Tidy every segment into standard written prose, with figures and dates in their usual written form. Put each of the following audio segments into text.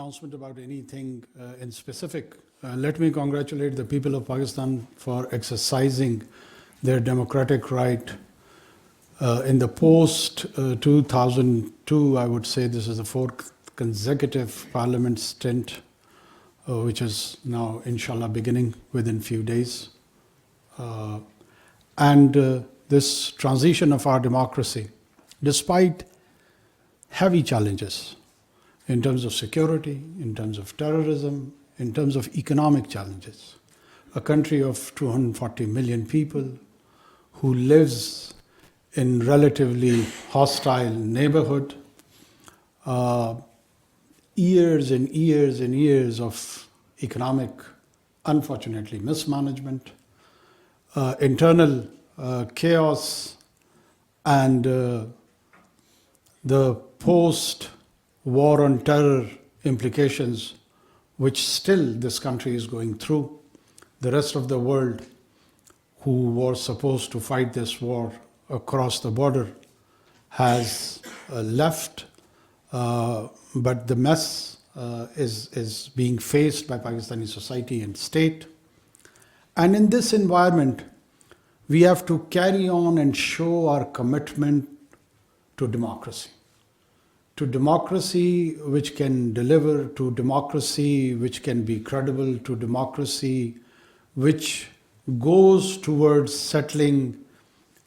announcement about anything in specific, let me congratulate the people of Pakistan for exercising their democratic right in the post-2002. I would say this is the fourth consecutive parliament stint, which is now, inshallah, beginning within few days. And this transition of our democracy, despite heavy challenges in terms of security, in terms of terrorism, in terms of economic challenges. A country of 240 million people who lives in relatively hostile neighborhood, years and years and years of economic, unfortunately, mismanagement, internal chaos, and the post-war on terror implications which still this country is going through. The rest of the world who was supposed to fight this war across the border has left, but the mess is being faced by Pakistani society and state. And in this environment, we have to carry on and show our commitment to democracy which can deliver, to democracy which can be credible, to democracy which goes towards settling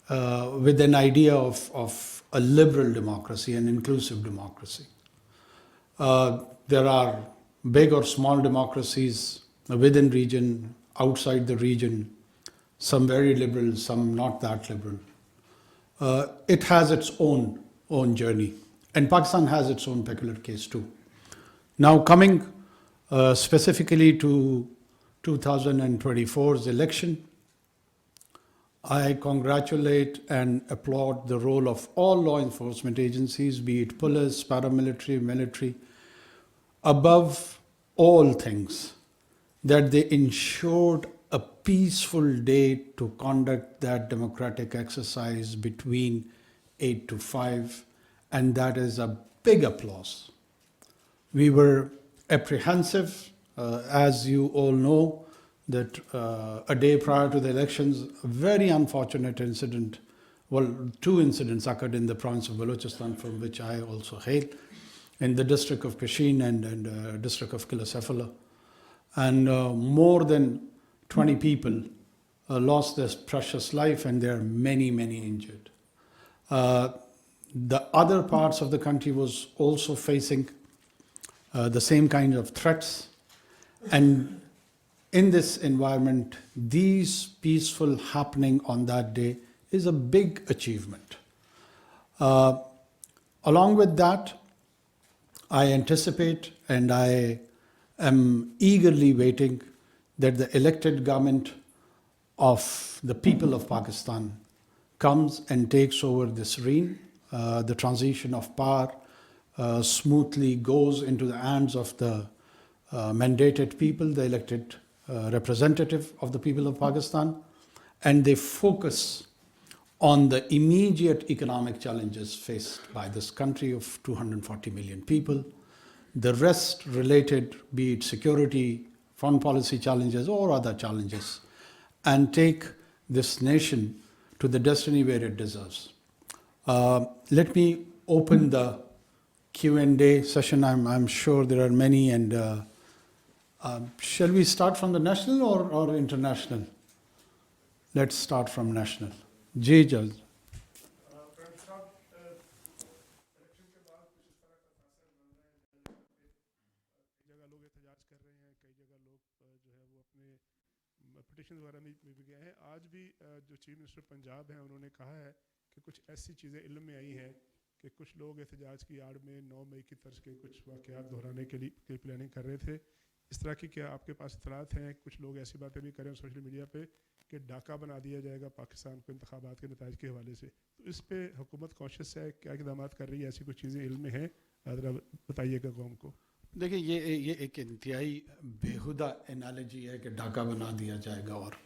with an idea of a liberal democracy, an inclusive democracy. There are big or small democracies within region, outside the region, some very liberal, some not that liberal. It has its own journey. And Pakistan has its own peculiar case too. Now coming specifically to 2024's election, I congratulate and applaud the role of all law enforcement agencies, be it police, paramilitary, military, above all things, that they ensured a peaceful day to conduct that democratic exercise between 8 to 5. And that is a big applause. We were apprehensive, as you all know, that a day prior to the elections, a very unfortunate incident, well, two incidents occurred in the province of Balochistan, from which I also hail, in the district of Pishin and district of Kilasefala. And more than 20 people lost their precious life, and there are many, many injured. The other parts of the country was also facing the same kind of threats. And in this environment, these peaceful happening on that day is a big achievement. Along with that, I anticipate and I am eagerly waiting that the elected government of the people of Pakistan comes and takes over this reign. The transition of power smoothly goes into the hands of the mandated people, the elected representative of the people of Pakistan, and they focus on the immediate economic challenges faced by this country of 240 million people. The rest related, be it security, foreign policy challenges, or other challenges, and take this nation to the destiny where it deserves. Let me open the Q&A session. I'm sure there are many, and shall we start from the national or international? Let's start from national. Ji Jal. वगैरह में भी गए हैं। आज भी जो chief minister Punjab हैं उन्होंने कहा है कि कुछ ऐसी चीज़ें इल्म में आई हैं कि कुछ लोग एहतजाज की आड़ में 9 मई की तर्ज के कुछ वाक़यात दोहराने के लिए प्लानिंग कर रहे थे। इस तरह की क्या आपके पास इत्तलात हैं? कुछ लोग ऐसी बातें भी करें सोशल मीडिया पे कि डाका बना दिया जाएगा पाकिस्तान को इंतखाबात के नताइज के हवाले से, तो इस पे हुकूमत कॉन्शियस है, क्या इक़दाम कर रही है? ऐसी कुछ चीज़ें इल्म में हैं, ज़रा बताइएगा कौम को। देखिए, ये एक इंतहाई बेहुदा एनालॉजी है कि डाका बना दिया जाएगा, और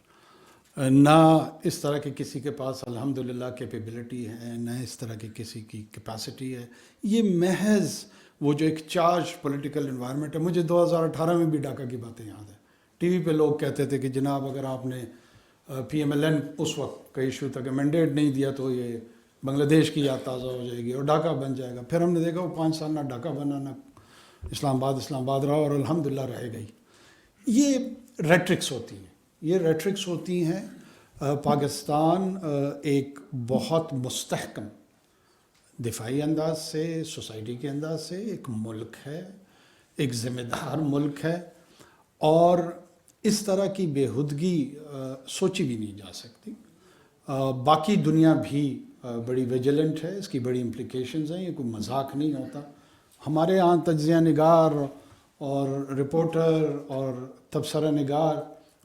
ना इस तरह के किसी के पास अल्हम्दुलिल्लाह कैपेबिलिटी है, ना इस तरह की किसी की कैपेसिटी है। ये महज وہ جو ایک چارج پولیٹیکل انوائرمنٹ ہے. مجھے 2018 میں بھی ڈھاکہ کی باتیں یاد ہیں. ٹی وی پہ لوگ کہتے تھے کہ جناب اگر آپ نے پی ایم ایل این اس وقت کا ایشو تھا کہ مینڈیٹ نہیں دیا تو یہ بنگلہ دیش کی یاد تازہ ہو جائے گی اور ڈھاکہ بن جائے گا. پھر ہم نے دیکھا وہ 5 سال نہ ڈھاکہ بنا نہ اسلام آباد رہا اور الحمدللہ رہ گئی. یہ ریٹرکس ہوتی ہیں، یہ ریٹرکس ہوتی ہیں. پاکستان ایک بہت مستحکم دفاعی انداز سے، سوسائٹی کے انداز سے ایک ملک ہے، ایک ذمہ دار ملک ہے، اور اس طرح کی بےہودگی سوچی بھی نہیں جا سکتی. باقی دنیا بھی بڑی ویجیلنٹ ہے، اس کی بڑی امپلیکیشنز ہیں، یہ کوئی مذاق نہیں ہوتا. ہمارے یہاں تجزیہ نگار اور رپورٹر اور تبصرہ نگار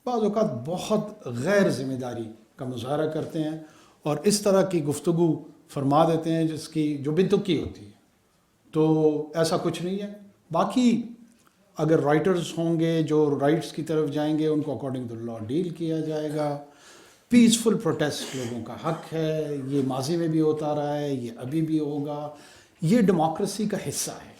بعض اوقات بہت غیر ذمہ داری کا مظاہرہ کرتے ہیں اور اس طرح کی گفتگو فرما دیتے ہیں جس کی جو بنتکی ہوتی ہے. تو ایسا کچھ نہیں ہے. باقی اگر رائٹرز ہوں گے جو رائٹس کی طرف جائیں گے، ان کو اکارڈنگ ٹو لا ڈیل کیا جائے گا. پیسفل پروٹیسٹ لوگوں کا حق ہے، یہ ماضی میں بھی ہوتا رہا ہے، یہ ابھی بھی ہوگا. یہ ڈیموکریسی کا حصہ ہے.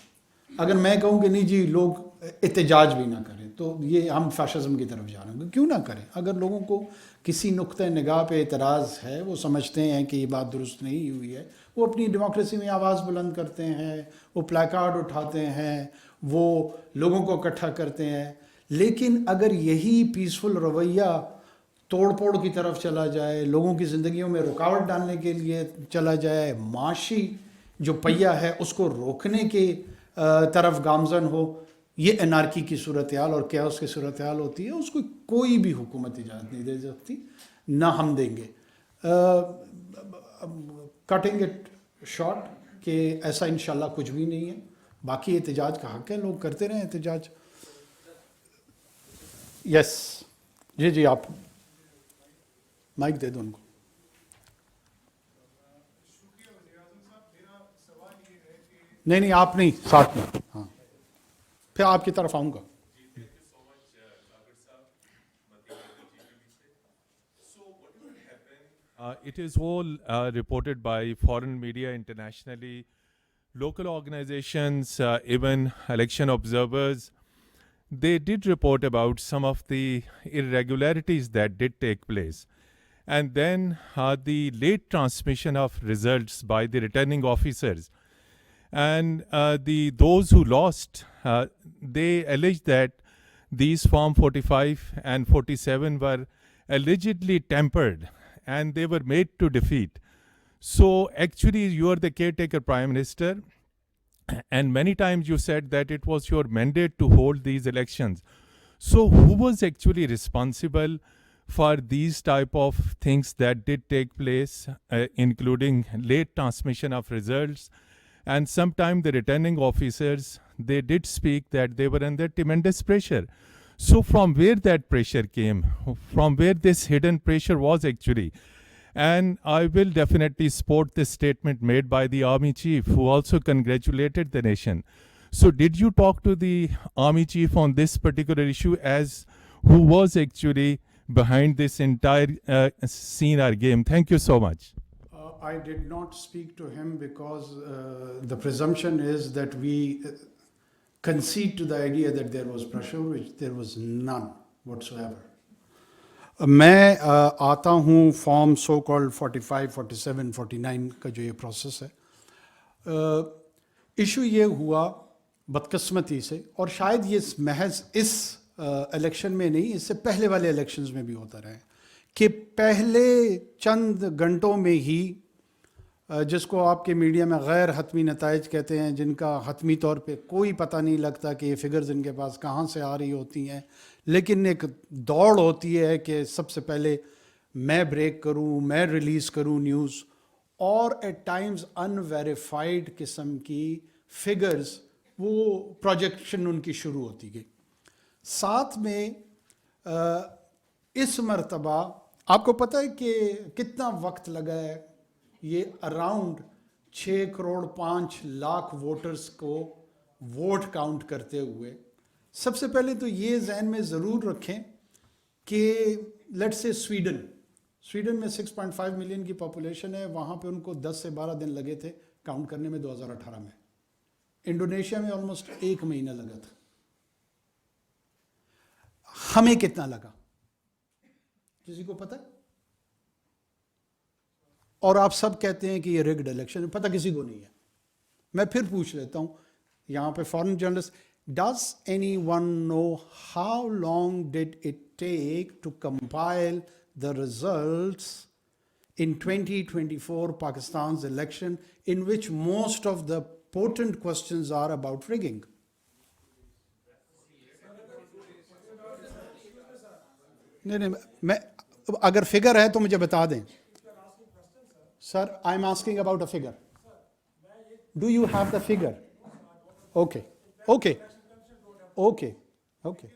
اگر میں کہوں کہ نہیں جی لوگ احتجاج بھی نہ کریں تو یہ ہم فیشزم کی طرف جا رہے ہیں. کیوں نہ کریں؟ اگر لوگوں کو کسی نقطۂ نگاہ پہ اعتراض ہے، وہ سمجھتے ہیں کہ یہ بات درست نہیں ہوئی ہے، وہ اپنی ڈیموکریسی میں آواز بلند کرتے ہیں، وہ پلائی کارڈ اٹھاتے ہیں، وہ لوگوں کو اکٹھا کرتے ہیں. لیکن اگر یہی پیسفل رویہ توڑ پھوڑ کی طرف چلا جائے، لوگوں کی زندگیوں میں رکاوٹ ڈالنے کے لیے چلا جائے، معاشی جو پہیہ ہے اس کو روکنے کے طرف گامزن ہو، یہ انارکی کی صورتحال اور کیاس کی صورتحال ہوتی ہے. اس کو کوئی بھی حکومت اجازت نہیں دے سکتی، نہ ہم دیں گے. کٹنگ اٹ شارٹ کہ ایسا انشاءاللہ کچھ بھی نہیں ہے. باقی احتجاج کا حق ہے، لوگ کرتے رہیں احتجاج. یس جی آپ مائک دے دو ان کو. نہیں آپ نہیں، ساتھ میں. ہاں پھر آپ کی طرف آؤں گا. It is all reported by foreign media internationally, local organizations, even election observers. They did report about some of the irregularities that did take place. And then the late transmission of results by the returning officers. And those who lost, they alleged that these Form 45 and 47 were allegedly tempered and they were made to defeat. So actually you are the caretaker Prime Minister, and many times you said that it was your mandate to hold these elections. So who was actually responsible for these type of things that did take place, including late transmission of results? And sometimes the returning officers, they did speak that they were under tremendous pressure. So from where that pressure came, from where this hidden pressure was actually? And I will definitely support this statement made by the Army Chief, who also congratulated the nation. So did you talk to the Army Chief on this particular issue, as who was actually behind this entire scene or game? Thank you so much. I did not speak to him because the presumption is that we concede to the idea that there was pressure, which there was none whatsoever. میں آتا ہوں form so called 45, 47, 49 کا جو یہ process ہے. Issue یہ ہوا بدقسمتی سے، اور شاید یہ محض اس الیکشن میں نہیں، اس سے پہلے والے الیکشنز میں بھی ہوتا رہا ہے کہ پہلے چند گھنٹوں میں ہی، جس کو آپ کے میڈیا میں غیر حتمی نتائج کہتے ہیں، جن کا حتمی طور پہ کوئی پتہ نہیں لگتا کہ یہ فگرز ان کے پاس کہاں سے آ رہی ہوتی ہیں، لیکن ایک دوڑ ہوتی ہے کہ سب سے پہلے میں بریک کروں، میں ریلیز کروں نیوز، اور ایٹ ٹائمز ان ویریفائڈ قسم کی فگرز، وہ پروجیکشن ان کی شروع ہوتی گئی. ساتھ میں اس مرتبہ آپ کو پتہ ہے کہ کتنا وقت لگا ہے یہ اراؤنڈ 6 کروڑ 5 لاکھ ووٹرز کو ووٹ کاؤنٹ کرتے ہوئے. سب سے پہلے تو یہ ذہن میں ضرور رکھیں کہ لیٹس سے سویڈن میں 6.5 ملین کی پاپولیشن ہے، وہاں پہ ان کو 10 سے 12 دن لگے تھے کاؤنٹ کرنے میں 2018 میں. इंडोनेशिया में ऑलमोस्ट 1 महीना लगा था. हमें कितना लगा किसी को पता है? और आप सब कहते हैं कि ये रिग्ड इलेक्शन, पता किसी को नहीं है. मैं फिर पूछ लेता हूं यहां पे foreign journalist, does anyone know how long did it take to compile the results in 2024 Pakistan's election, in which most of the potent questions are about rigging? नहीं, मैं अगर फिगर है तो मुझे बता दें. Sir, I am asking about a figure. Do you have the figure? Okay okay okay okay.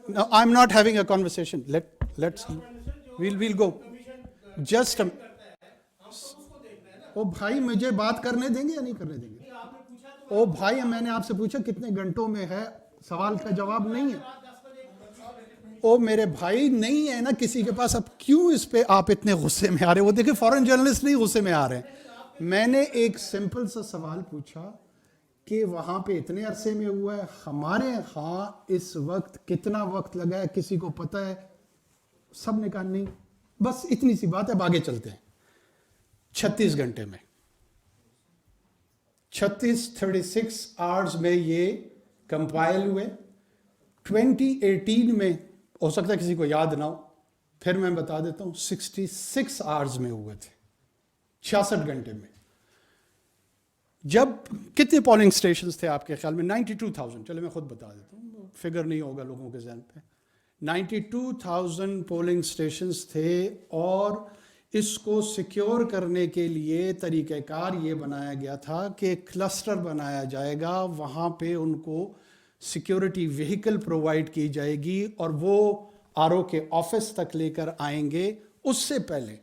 No, I'm not having a conversation. Let's we'll go. Just a, ओ भाई मुझे बात करने देंगे या नहीं करने देंगे? ओ भाई मैंने आपसे पूछा कितने घंटों में है, सवाल का जवाब नहीं है. ओ मेरे भाई नहीं है ना किसी के पास. अब क्यों इस पे आप इतने गुस्से में आ रहे हो? वो देखिए फॉरेन जर्नलिस्ट नहीं गुस्से में आ रहे हैं. मैंने एक सिंपल सा सवाल पूछा कि वहां पे इतने अरसे में हुआ है, हमारे यहाँ इस वक्त कितना वक्त लगा है किसी को पता है? सब ने कहा नहीं. बस इतनी सी बात है. अब आगे चलते हैं. 36 घंटे में 36 आवर्स में ये कंपाइल हुए. 2018 में हो सकता है किसी को याद ना हो, फिर मैं बता देता हूं, 66 आवर्स में हुए थे, 66 घंटे में. जब कितने पोलिंग स्टेशंस थे आपके ख्याल में? 92,000. चलो मैं खुद बता देता हूँ, फिगर नहीं होगा लोगों के ज़हन पे. 92,000 पोलिंग स्टेशंस थे और इसको सिक्योर करने के लिए तरीक़ेकार ये बनाया गया था कि क्लस्टर बनाया जाएगा, वहाँ पे उनको सिक्योरिटी व्हीकल प्रोवाइड की जाएगी और वो आरओ के ऑफिस तक लेकर आएंगे. उससे पहले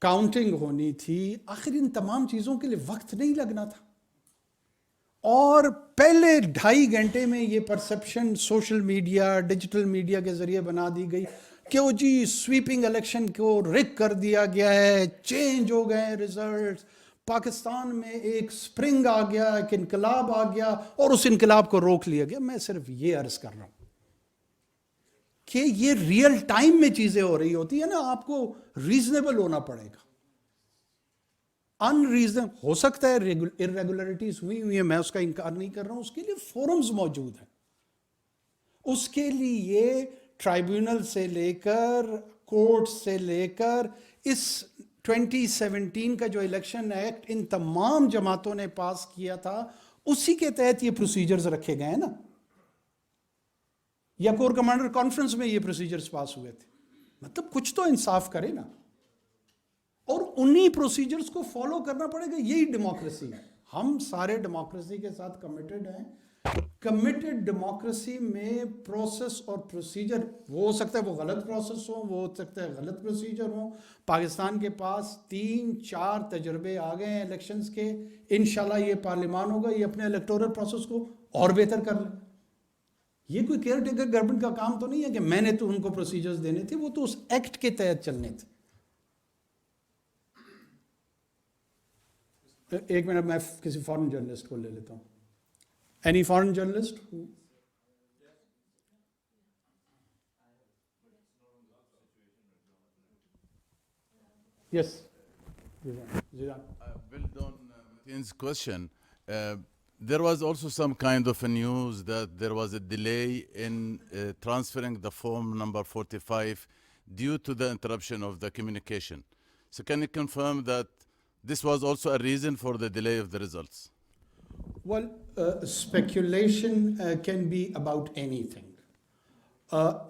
काउंटिंग होनी थी. आखिर इन तमाम चीज़ों के लिए वक्त नहीं लगना था. और पहले 2.5 घंटे में ये perception social media, digital media के ज़रिए बना दी गई कि वो जी स्वीपिंग इलेक्शन को रिग कर दिया गया है, चेंज हो गए रिजल्ट्स, पाकिस्तान में एक स्प्रिंग आ गया, एक इनकलाब आ गया और उस इनकलाब को रोक लिया गया. मैं सिर्फ ये अर्ज कर रहा हूँ कि ये रियल टाइम में चीज़ें हो रही होती है ना, आपको रीजनेबल होना पड़ेगा. अनरीजनेबल हो सकता है, इरेगुलरिटीज हुई है, मैं उसका इनकार नहीं कर रहा हूं. उसके लिए फोरम्स मौजूद हैं. उसके लिए ट्राइब्यूनल से लेकर कोर्ट से लेकर इस 2017 का जो इलेक्शन एक्ट इन तमाम जमातों ने पास किया था, उसी के तहत ये प्रोसीजर्स रखे गए हैं ना, या कोर कमांडर कॉन्फ्रेंस में ये प्रोसीजर्स पास हुए थे. मतलब कुछ तो इंसाफ करे ना, और उन्हीं प्रोसीजर्स को फॉलो करना पड़ेगा. यही डेमोक्रेसी है. हम सारे डेमोक्रेसी के साथ कमिटेड हैं. कमिटेड डेमोक्रेसी में प्रोसेस और प्रोसीजर, वो हो सकता है वो गलत प्रोसेस हो, वो हो सकता है गलत प्रोसीजर हो. पाकिस्तान के पास 3-4 तजर्बे आ गए हैं इलेक्शंस के. इंशाल्लाह ये पार्लियामान होगा, ये अपने इलेक्टोरल प्रोसेस को और बेहतर कर ले. ये कोई केयर टेकर गवर्नमेंट का काम तो नहीं है कि मैंने तो उनको प्रोसीजर्स देने थे, वो तो उस एक्ट के तहत चलने थे. एक मिनट, मैं किसी फॉरेन जर्नलिस्ट को ले लेता हूँ. Any foreign journalist? Yes. Build on Mateen's question, there was also some kind of a news that there was a delay in transferring the form number 45 due to the interruption of the communication. So can you confirm that this was also a reason for the delay of the results? Well, speculation can be about anything.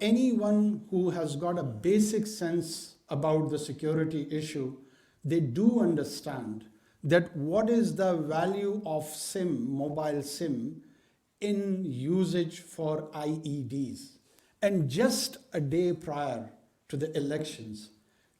Anyone who has got a basic sense about the security issue, they do understand that what is the value of SIM, mobile SIM, in usage for IEDs. And just a day prior to the elections,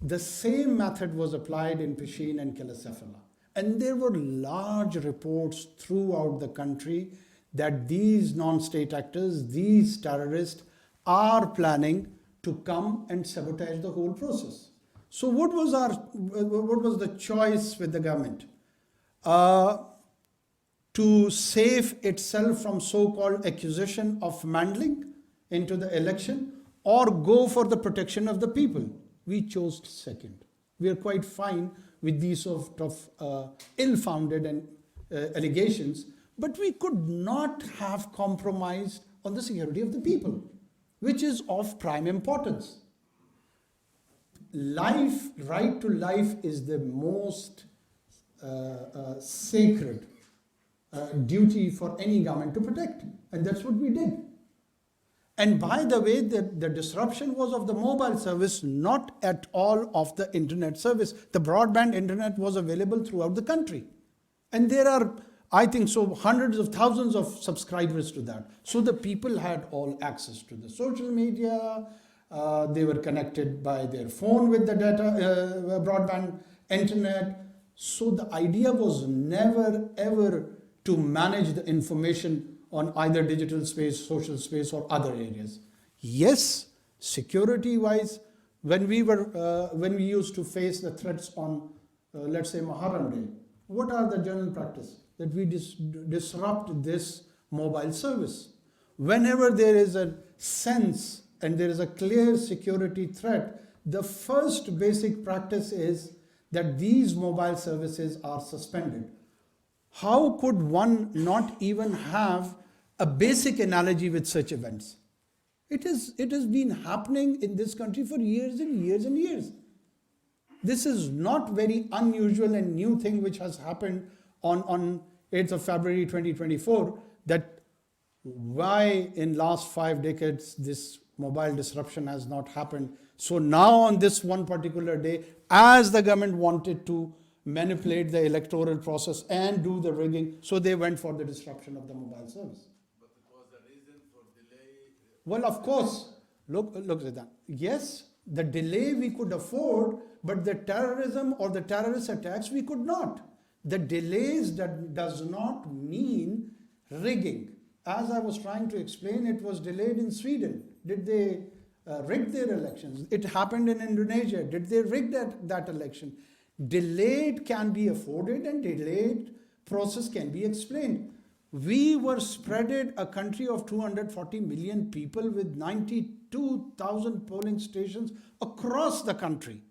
the same method was applied in Pishin and Kilasefala. And there were large reports throughout the country that these non-state actors, these terrorists, are planning to come and sabotage the whole process. So what was the choice with the government? to save itself from so-called accusation of meddling into the election, or go for the protection of the people. We chose second. We are quite fine with these sort of ill-founded and allegations, but we could not have compromised on the security of the people, which is of prime importance. Life, right to life, is the most sacred duty for any government to protect, and that's what we did. And by the way, the disruption was of the mobile service, not at all of the internet service. The broadband internet was available throughout the country. And there are, I think so, hundreds of thousands of subscribers to that. So the people had all access to the social media. They were connected by their phone with the data, broadband internet. So the idea was never ever to manage the information on either digital space, social space, or other areas. Yes, security-wise, when we used to face the threats on, let's say, Muharram Day, what are the general practice? That we disrupt this mobile service. Whenever there is a sense and there is a clear security threat, the first basic practice is that these mobile services are suspended. How could one not even have a basic analogy with such events? It has been happening in this country for years and years and years. This is not very unusual and new thing which has happened on 8th of February 2024, that why in last 5 decades this mobile disruption has not happened. So now on this one particular day, as the government wanted to manipulate the electoral process and do the rigging, so they went for the disruption of the mobile service. But it was a reason for delay. Well, of course, look at that. Yes, the delay we could afford, but the terrorism or the terrorist attacks we could not. The delays that does not mean rigging. As I was trying to explain, it was delayed in Sweden. Did they rig their elections? It happened in Indonesia. Did they rig that election? Delayed can be afforded and delayed process can be explained. We were spreaded a country of 240 million people with 92,000 polling stations across the country.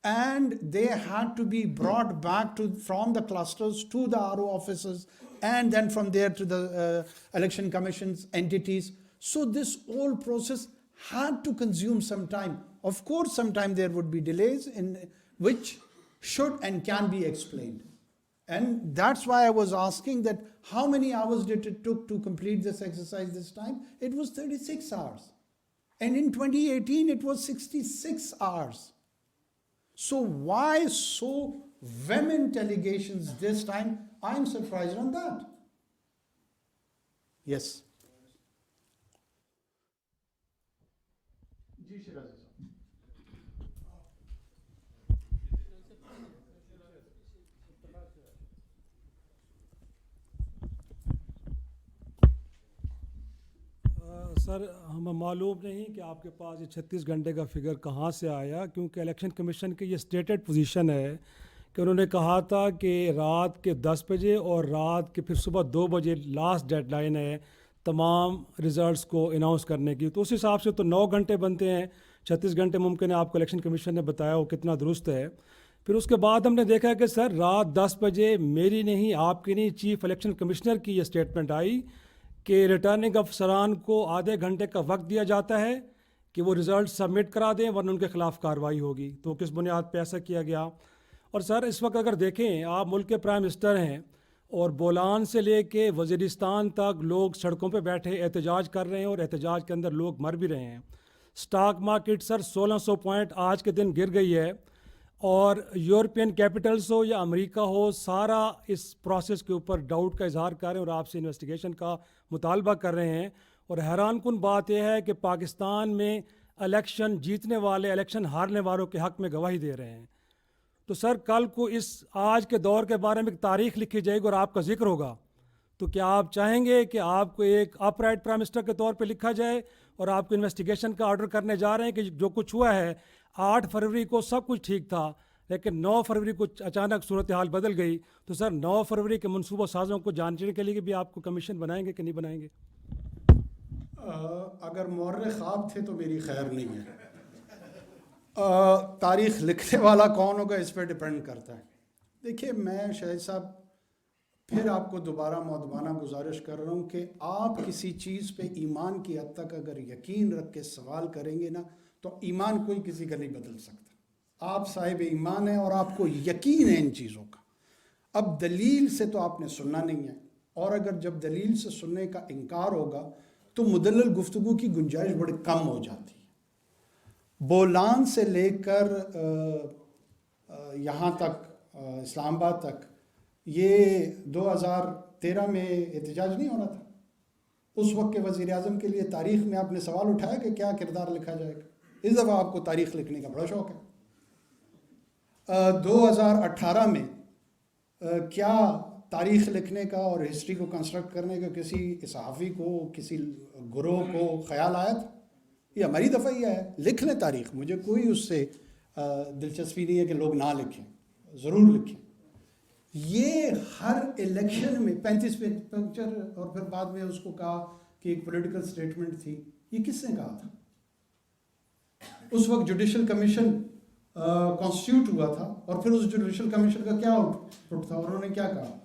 And they had to be brought back from the clusters to the RO offices, and then from there to the election commission's entities. So this whole process had to consume some time. Of course, sometimes there would be delays in which should and can be explained. And that's why I was asking that how many hours did it took to complete this exercise this time? It was 36 hours. And in 2018, it was 66 hours. So why so vehement allegations this time? I'm surprised on that. Yes. Sir हमें मालूम नहीं कि आपके पास ये 36 घंटे का figure कहाँ से आया, क्योंकि इलेक्शन कमीशन की ये स्टेटेड पोजीशन है कि उन्होंने कहा था कि रात के 10 बजे और रात के फिर सुबह 2 बजे लास्ट डेडलाइन है तमाम रिज़ल्ट्स को अनाउंस करने की। तो उस हिसाब से तो 9 घंटे बनते हैं, 36 घंटे मुमकिन है आपको इलेक्शन कमीशन ने बताया वो कितना दुरुस्त है। फिर उसके बाद हमने देखा कि सर रात 10 बजे मेरी नहीं, आपकी नहीं, चीफ इलेक्शन कमिश्नर की ये स्टेटमेंट आई कि रिटर्निंग अफसरान को आधे घंटे का वक्त दिया जाता है कि वो रिज़ल्ट सबमिट करा दें वरना उनके ख़िलाफ़ कार्रवाई होगी। तो किस बुनियाद पे ऐसा किया गया? और सर इस वक्त अगर देखें, आप मुल्क के प्राइम मिनिस्टर हैं और बोलान से लेके वज़ीरिस्तान तक लोग सड़कों पे बैठे एहतजाज कर रहे हैं और एहतजाज के अंदर लोग मर भी रहे हैं। स्टॉक मार्केट सर 1600 पॉइंट आज के दिन गिर गई है, और यूरोपियन कैपिटल्स हो या अमेरिका हो, सारा इस प्रोसेस के ऊपर डाउट का इजहार कर रहे हैं और आपसे इन्वेस्टिगेशन का मुतालबा कर रहे हैं। और हैरानकुन बात यह है कि पाकिस्तान में इलेक्शन जीतने वाले इलेक्शन हारने वालों के हक़ में गवाही दे रहे हैं। तो सर कल को इस आज के दौर के बारे में एक तारीख़ लिखी जाएगी और आपका जिक्र होगा, तो क्या आप चाहेंगे कि आपको एक अपराइट प्राइम मिनिस्टर के तौर पे लिखा जाए और आपको इन्वेस्टिगेशन का ऑर्डर करने जा रहे हैं कि जो कुछ हुआ है 8 फरवरी को सब कुछ ठीक था, लेकिन 9 फरवरी को अचानक सूरत हाल बदल गई, तो सर 9 फरवरी के मनसूबा साजों को जानने के लिए भी आपको कमीशन बनाएंगे कि नहीं बनाएंगे? अगर मौर्र ख्वाब थे तो मेरी खैर नहीं है। तारीख लिखने वाला कौन होगा इस पर डिपेंड करता है। देखिए, मैं शाहिद साहब फिर आपको दोबारा मौदबाना गुजारिश कर रहा हूँ कि आप किसी चीज़ पे ईमान की हद तक अगर यकीन रख के सवाल करेंगे ना, तो ईमान कोई किसी का नहीं बदल सकता। आप साहिब ईमान हैं और आपको यकीन है इन चीज़ों का। अब दलील से तो आपने सुनना नहीं है, और अगर जब दलील से सुनने का इनकार होगा तो मुदल्लल गुफ्तगू की गुंजाइश बड़ी कम हो जाती है। बोलान से लेकर यहाँ तक इस्लामाबाद तक ये 2013 में एहतजाज नहीं होना था। उस वक्त के वज़ीर आज़म के लिए तारीख़ में आपने सवाल उठाया कि क्या किरदार लिखा जाएगा। इस दफ़ा आपको तारीख़ लिखने का बड़ा शौक़ है। 2018 में क्या तारीख़ लिखने का और हिस्ट्री को कंस्ट्रक्ट करने का किसी सहाफ़ी को, किसी गुरोह को ख़याल आया था? ये हमारी दफ़ा ही है, लिख लें तारीख़। मुझे कोई उससे दिलचस्पी नहीं है कि लोग ना लिखें, ज़रूर लिखें। ये हर इलेक्शन में 35 पिक्चर और फिर बाद में उसको कहा कि एक पॉलिटिकल स्टेटमेंट थी। ये किसने कहा था? उस वक्त जुडिशल कमीशन कॉन्स्टिट्यूट हुआ था, और फिर उस जुडिशल कमीशन का क्या आउटपुट था? उन्होंने क्या कहा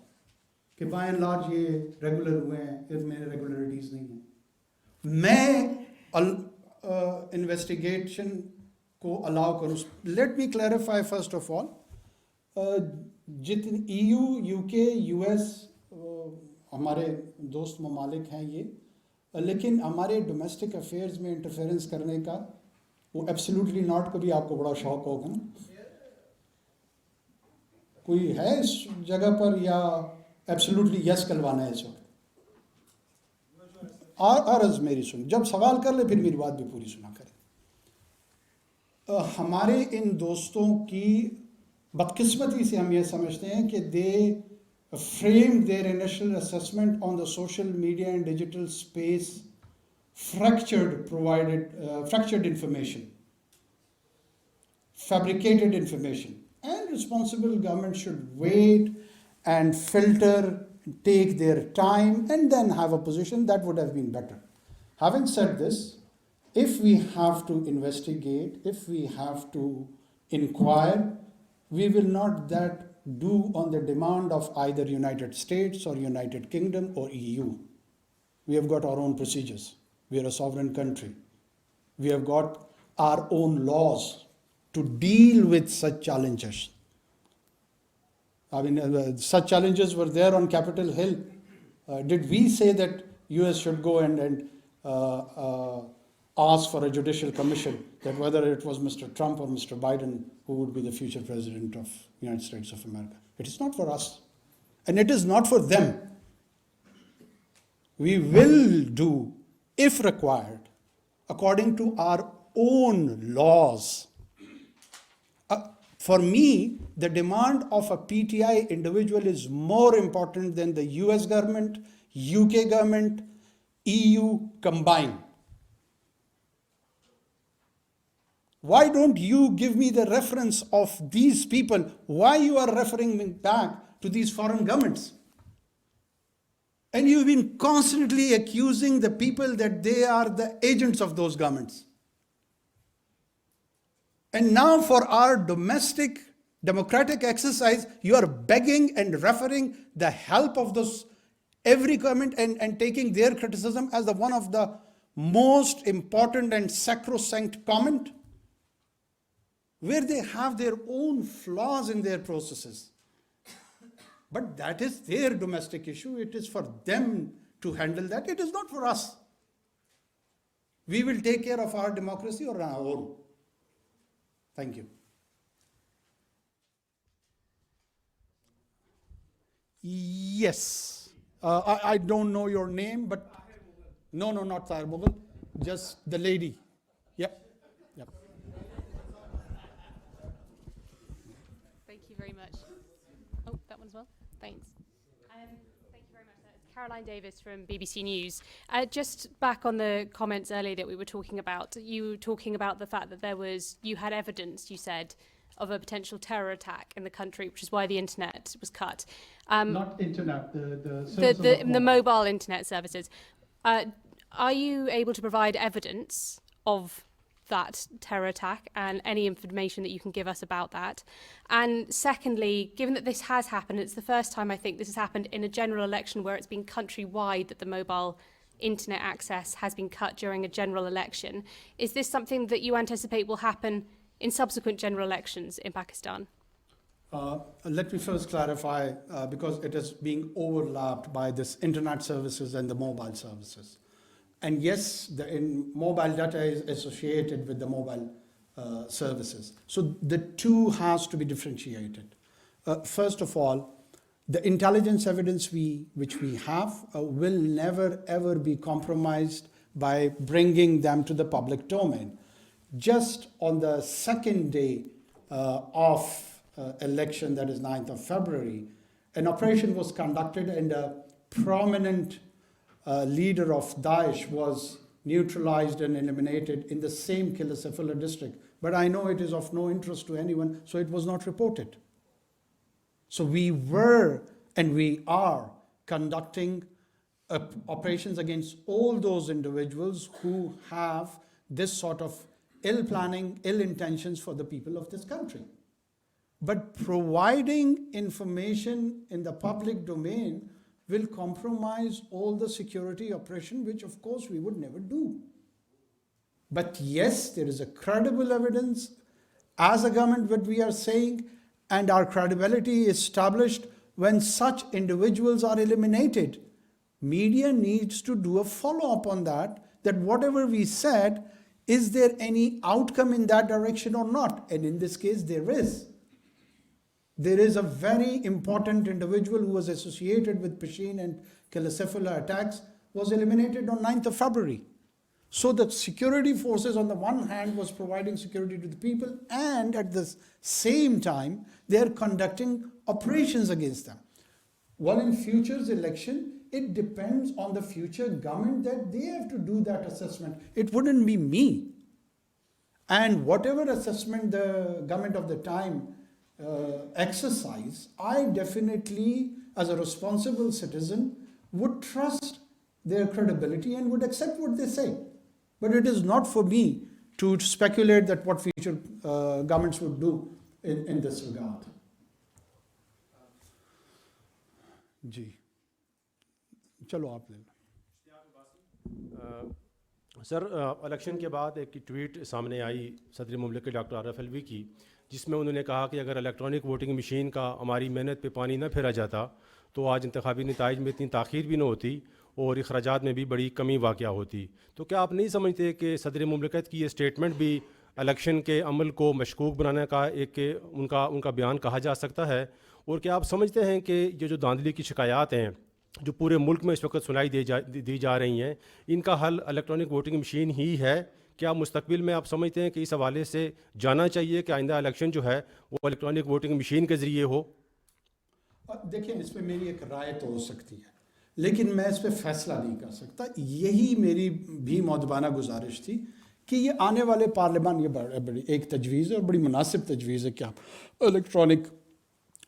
कि बाय एंड लार्ज ये रेगुलर हुए हैं, इसमें रेगुलरिटीज़ नहीं है। मैं इन्वेस्टिगेशन को अलाउ करूँ। Let me clarify first of all, जितने EU, UK, US हमारे दोस्त ममालिक हैं ये, लेकिन हमारे डोमेस्टिक अफेयर्स में इंटरफेरेंस करने का वो एब्सोल्युटली नॉट को भी आपको बड़ा शौक होगा ना। कोई है इस जगह पर, या एब्सोल्युटली यस करवाना है इस वक्त? अर्ज मेरी सुन, जब सवाल कर ले फिर मेरी बात भी पूरी सुना करें। हमारे इन दोस्तों की बदकिस्मती से हम ये समझते हैं कि they frame their initial assessment on the social media and digital space fractured information, fabricated information, and responsible government should wait and filter, take their time, and then have a position. That would have been better. Having said this, if we have to investigate, if we have to inquire, we will not that do on the demand of either United States or United Kingdom or EU. We have got our own procedures. We are a sovereign country. We have got our own laws to deal with such challenges. I mean, such challenges were there on Capitol Hill. Did we say that US should go and ask for a judicial commission, that whether it was Mr. Trump or Mr. Biden who would be the future president of the United States of America? It is not for us, and it is not for them. We will do, if required, according to our own laws. For me, the demand of a PTI individual is more important than the US government, UK government, EU combined. Why don't you give me the reference of these people? Why you are referring me back to these foreign governments? And you've been constantly accusing the people that they are the agents of those governments. And now for our domestic democratic exercise, you are begging and referring the help of those every government and taking their criticism as the one of the most important and sacrosanct comment, where they have their own flaws in their processes. But that is their domestic issue. It is for them to handle that. It is not for us. We will take care of our democracy on our own. Thank you. Yes. I don't know your name, but no, not Tahir Mughal. Just the lady. Yep. Thank you very much. Oh, that one as well. Thanks. Thank you very much. It's Caroline Davis from BBC News. Just back on the comments earlier that we were talking about, you were talking about the fact that you had evidence, you said, of a potential terror attack in the country, which is why the internet was cut. Not internet, the service The mobile internet services. Are you able to provide evidence of that terror attack and any information that you can give us about that? And secondly, given that this has happened, it's the first time I think this has happened in a general election where it's been countrywide that the mobile internet access has been cut during a general election. Is this something that you anticipate will happen in subsequent general elections in Pakistan? Let me first clarify, because it is being overlapped by this internet services and the mobile services. And yes, the mobile data is associated with the mobile services. So the two has to be differentiated. First of all, the intelligence evidence which we have will never ever be compromised by bringing them to the public domain. Just on the second day of election, that is 9th of February, an operation was conducted and a prominent leader of Daesh was neutralized and eliminated in the same Killasafullah district. But I know it is of no interest to anyone, so it was not reported. So we were and we are conducting operations against all those individuals who have this sort of ill planning, ill intentions for the people of this country. But providing information in the public domain will compromise all the security operation, which of course we would never do. But yes, there is a credible evidence as a government what we are saying, and our credibility is established when such individuals are eliminated. Media needs to do a follow-up on that whatever we said, is there any outcome in that direction or not? And in this case, there is. There is a very important individual who was associated with Pashin and Killasafullah attacks was eliminated on 9th of February. So the security forces on the one hand was providing security to the people, and at the same time they are conducting operations against them. Well, in future's election, it depends on the future government that they have to do that assessment. It wouldn't be me. And whatever assessment the government of the time exercise, I definitely, as a responsible citizen, would trust their credibility and would accept what they say. But it is not for me to speculate that what future governments would do in this regard. जी चलो आप ले लो sir election के बाद एक tweet सामने आई सदर मुमलिकत doctor Arif Alvi की, जिसमें उन्होंने कहा कि अगर इलेक्ट्रॉनिक वोटिंग मशीन का हमारी मेहनत पे पानी न फेरा जाता तो आज इंतखाबी नताइज में इतनी ताख़ीर भी न होती और अखराजात में भी बड़ी कमी वाक़या होती। तो क्या आप नहीं समझते कि सदर मुमलिकत की ये स्टेटमेंट भी इलेक्शन के अमल को मशकूक बनाने का एक उनका बयान कहा जा सकता है? और क्या आप समझते हैं कि ये जो धांधली की शिकायत हैं जो पूरे मुल्क में इस वक्त सुनाई दी जा रही हैं, इनका हल इलेक्ट्रॉनिक वोटिंग मशीन ही है? क्या मुस्तकबिल में आप समझते हैं कि इस हवाले से जाना चाहिए कि आइंदा इलेक्शन जो है वो इलेक्ट्रॉनिक वोटिंग मशीन के ज़रिए हो? देखिए, इस पर मेरी एक राय तो हो सकती है, लेकिन मैं इस पर फैसला नहीं कर सकता। यही मेरी भी मौदबाना गुजारिश थी कि ये आने वाले पार्लियामान, ये बड़ी एक तजवीज़ है और बड़ी मुनासिब तजवीज़ है कि आप इलेक्ट्रॉनिक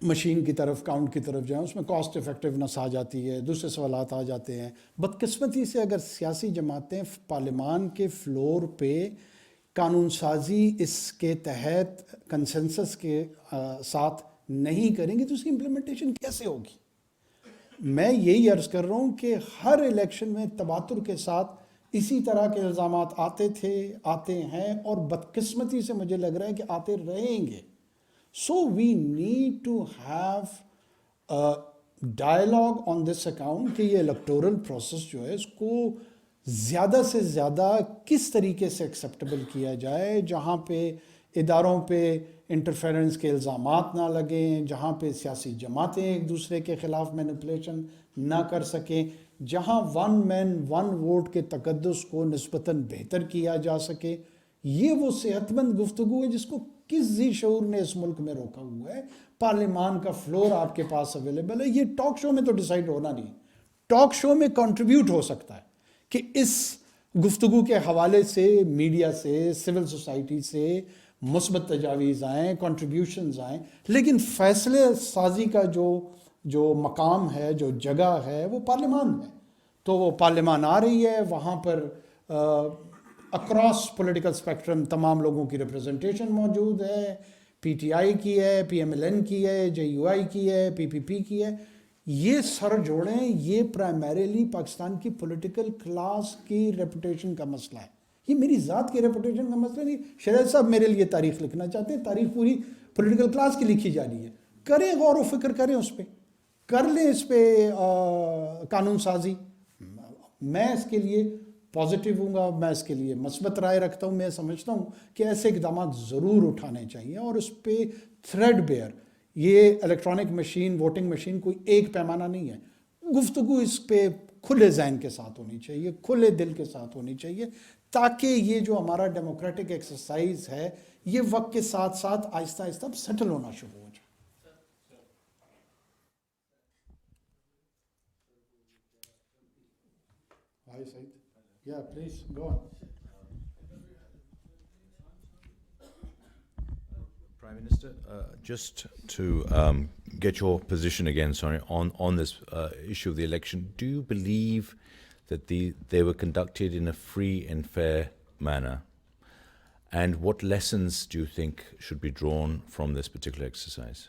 मशीन की तरफ, काउंट की तरफ जाएँ। उसमें कॉस्ट इफेक्टिवनेस आ जाती है, दूसरे सवालात आ जाते हैं। बदकिस्मती से अगर सियासी जमातें पार्लियामान के फ्लोर पे कानून साजी इसके तहत कंसेंसस के साथ नहीं करेंगी तो उसकी इम्प्लीमेंटेशन कैसे होगी? मैं यही अर्ज़ कर रहा हूँ कि हर इलेक्शन में तबातुर के साथ इसी तरह के इल्ज़ाम आते थे, आते हैं और बदकिस्मती से मुझे लग रहा है कि आते रहेंगे। So we need to have a dialogue on this account कि ये इलेक्टोरल प्रोसेस जो है इसको ज़्यादा से ज़्यादा किस तरीके से एक्सेप्टेबल किया जाए, जहाँ पे इदारों पे इंटरफेरेंस के इल्ज़ामात ना लगें, जहाँ पे सियासी जमातें एक दूसरे के ख़िलाफ़ मैनिपुलेशन ना कर सकें, जहाँ वन मैन वन वोट के तकद्दुस को निस्बतन बेहतर किया जा सके। ये वो सेहतमंद गुफ्तगू है जिसको किस जी शऊर ने इस मुल्क में रोका हुआ है। पार्लियामान का फ्लोर आपके पास अवेलेबल है। ये टॉक शो में तो डिसाइड होना नहीं, टॉक शो में कंट्रीब्यूट हो सकता है कि इस गुफ्तगू के हवाले से मीडिया से, सिविल सोसाइटी से मुस्बत तजावीज़ आएँ, कॉन्ट्रीब्यूशंस आएँ, लेकिन फ़ैसले साजी का जो मकाम है, जो जगह है, वो पार्लियामान है। तो वो पार्लियामान आ रही है, वहाँ पर अक्रॉस पॉलिटिकल स्पेक्ट्रम तमाम लोगों की रिप्रेजेंटेशन मौजूद है, पीटीआई की है, पीएमएलएन की है, जेयूआई की है, पीपीपी की है। ये सर जोड़ें, ये प्राइमरीली पाकिस्तान की पॉलिटिकल क्लास की रेपुटेशन का मसला है। ये मेरी ज़ात की रेपुटेशन का मसला नहीं। शरीयत साहब मेरे लिए तारीख लिखना चाहते हैं, तारीख पूरी पॉलिटिकल क्लास की लिखी जा रही है। करें गौर व फिक्र करें उस पर, कर लें इस पर कानून साजी। मैं इसके लिए पॉजिटिव हूँगा, मैं इसके लिए मस्बत राय रखता हूँ। मैं समझता हूँ कि ऐसे इक़दाम ज़रूर उठाने चाहिए और उस पर थ्रेड बेयर, ये इलेक्ट्रॉनिक मशीन, वोटिंग मशीन कोई एक पैमाना नहीं है। गुफ्तगू इस पर खुले जहन के साथ होनी चाहिए, खुले दिल के साथ होनी चाहिए, ताकि ये जो हमारा डेमोक्रेटिक एक्सरसाइज है ये वक्त के साथ साथ आहिस्ता आहिस्ता सेटल होना शुरू हो जाए। Hi, Said. Yeah, please go on. Prime Minister, just to get your position again, sorry, on this issue of the election, do you believe that they were conducted in a free and fair manner? And what lessons do you think should be drawn from this particular exercise?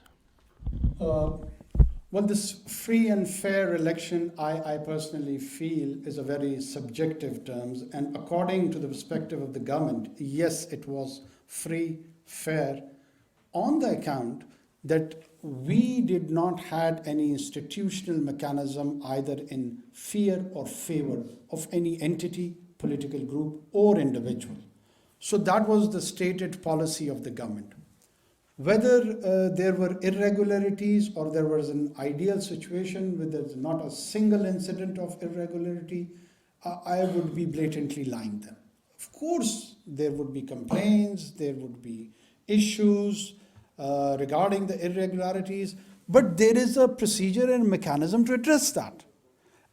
Well, this free and fair election, I personally feel, is a very subjective term. And according to the perspective of the government, yes, it was free, fair, on the account that we did not have any institutional mechanism either in fear or favor of any entity, political group, or individual. So that was the stated policy of the government. Whether there were irregularities or there was an ideal situation where there's not a single incident of irregularity, I would be blatantly lying then. Of course, there would be complaints, there would be issues regarding the irregularities, but there is a procedure and mechanism to address that.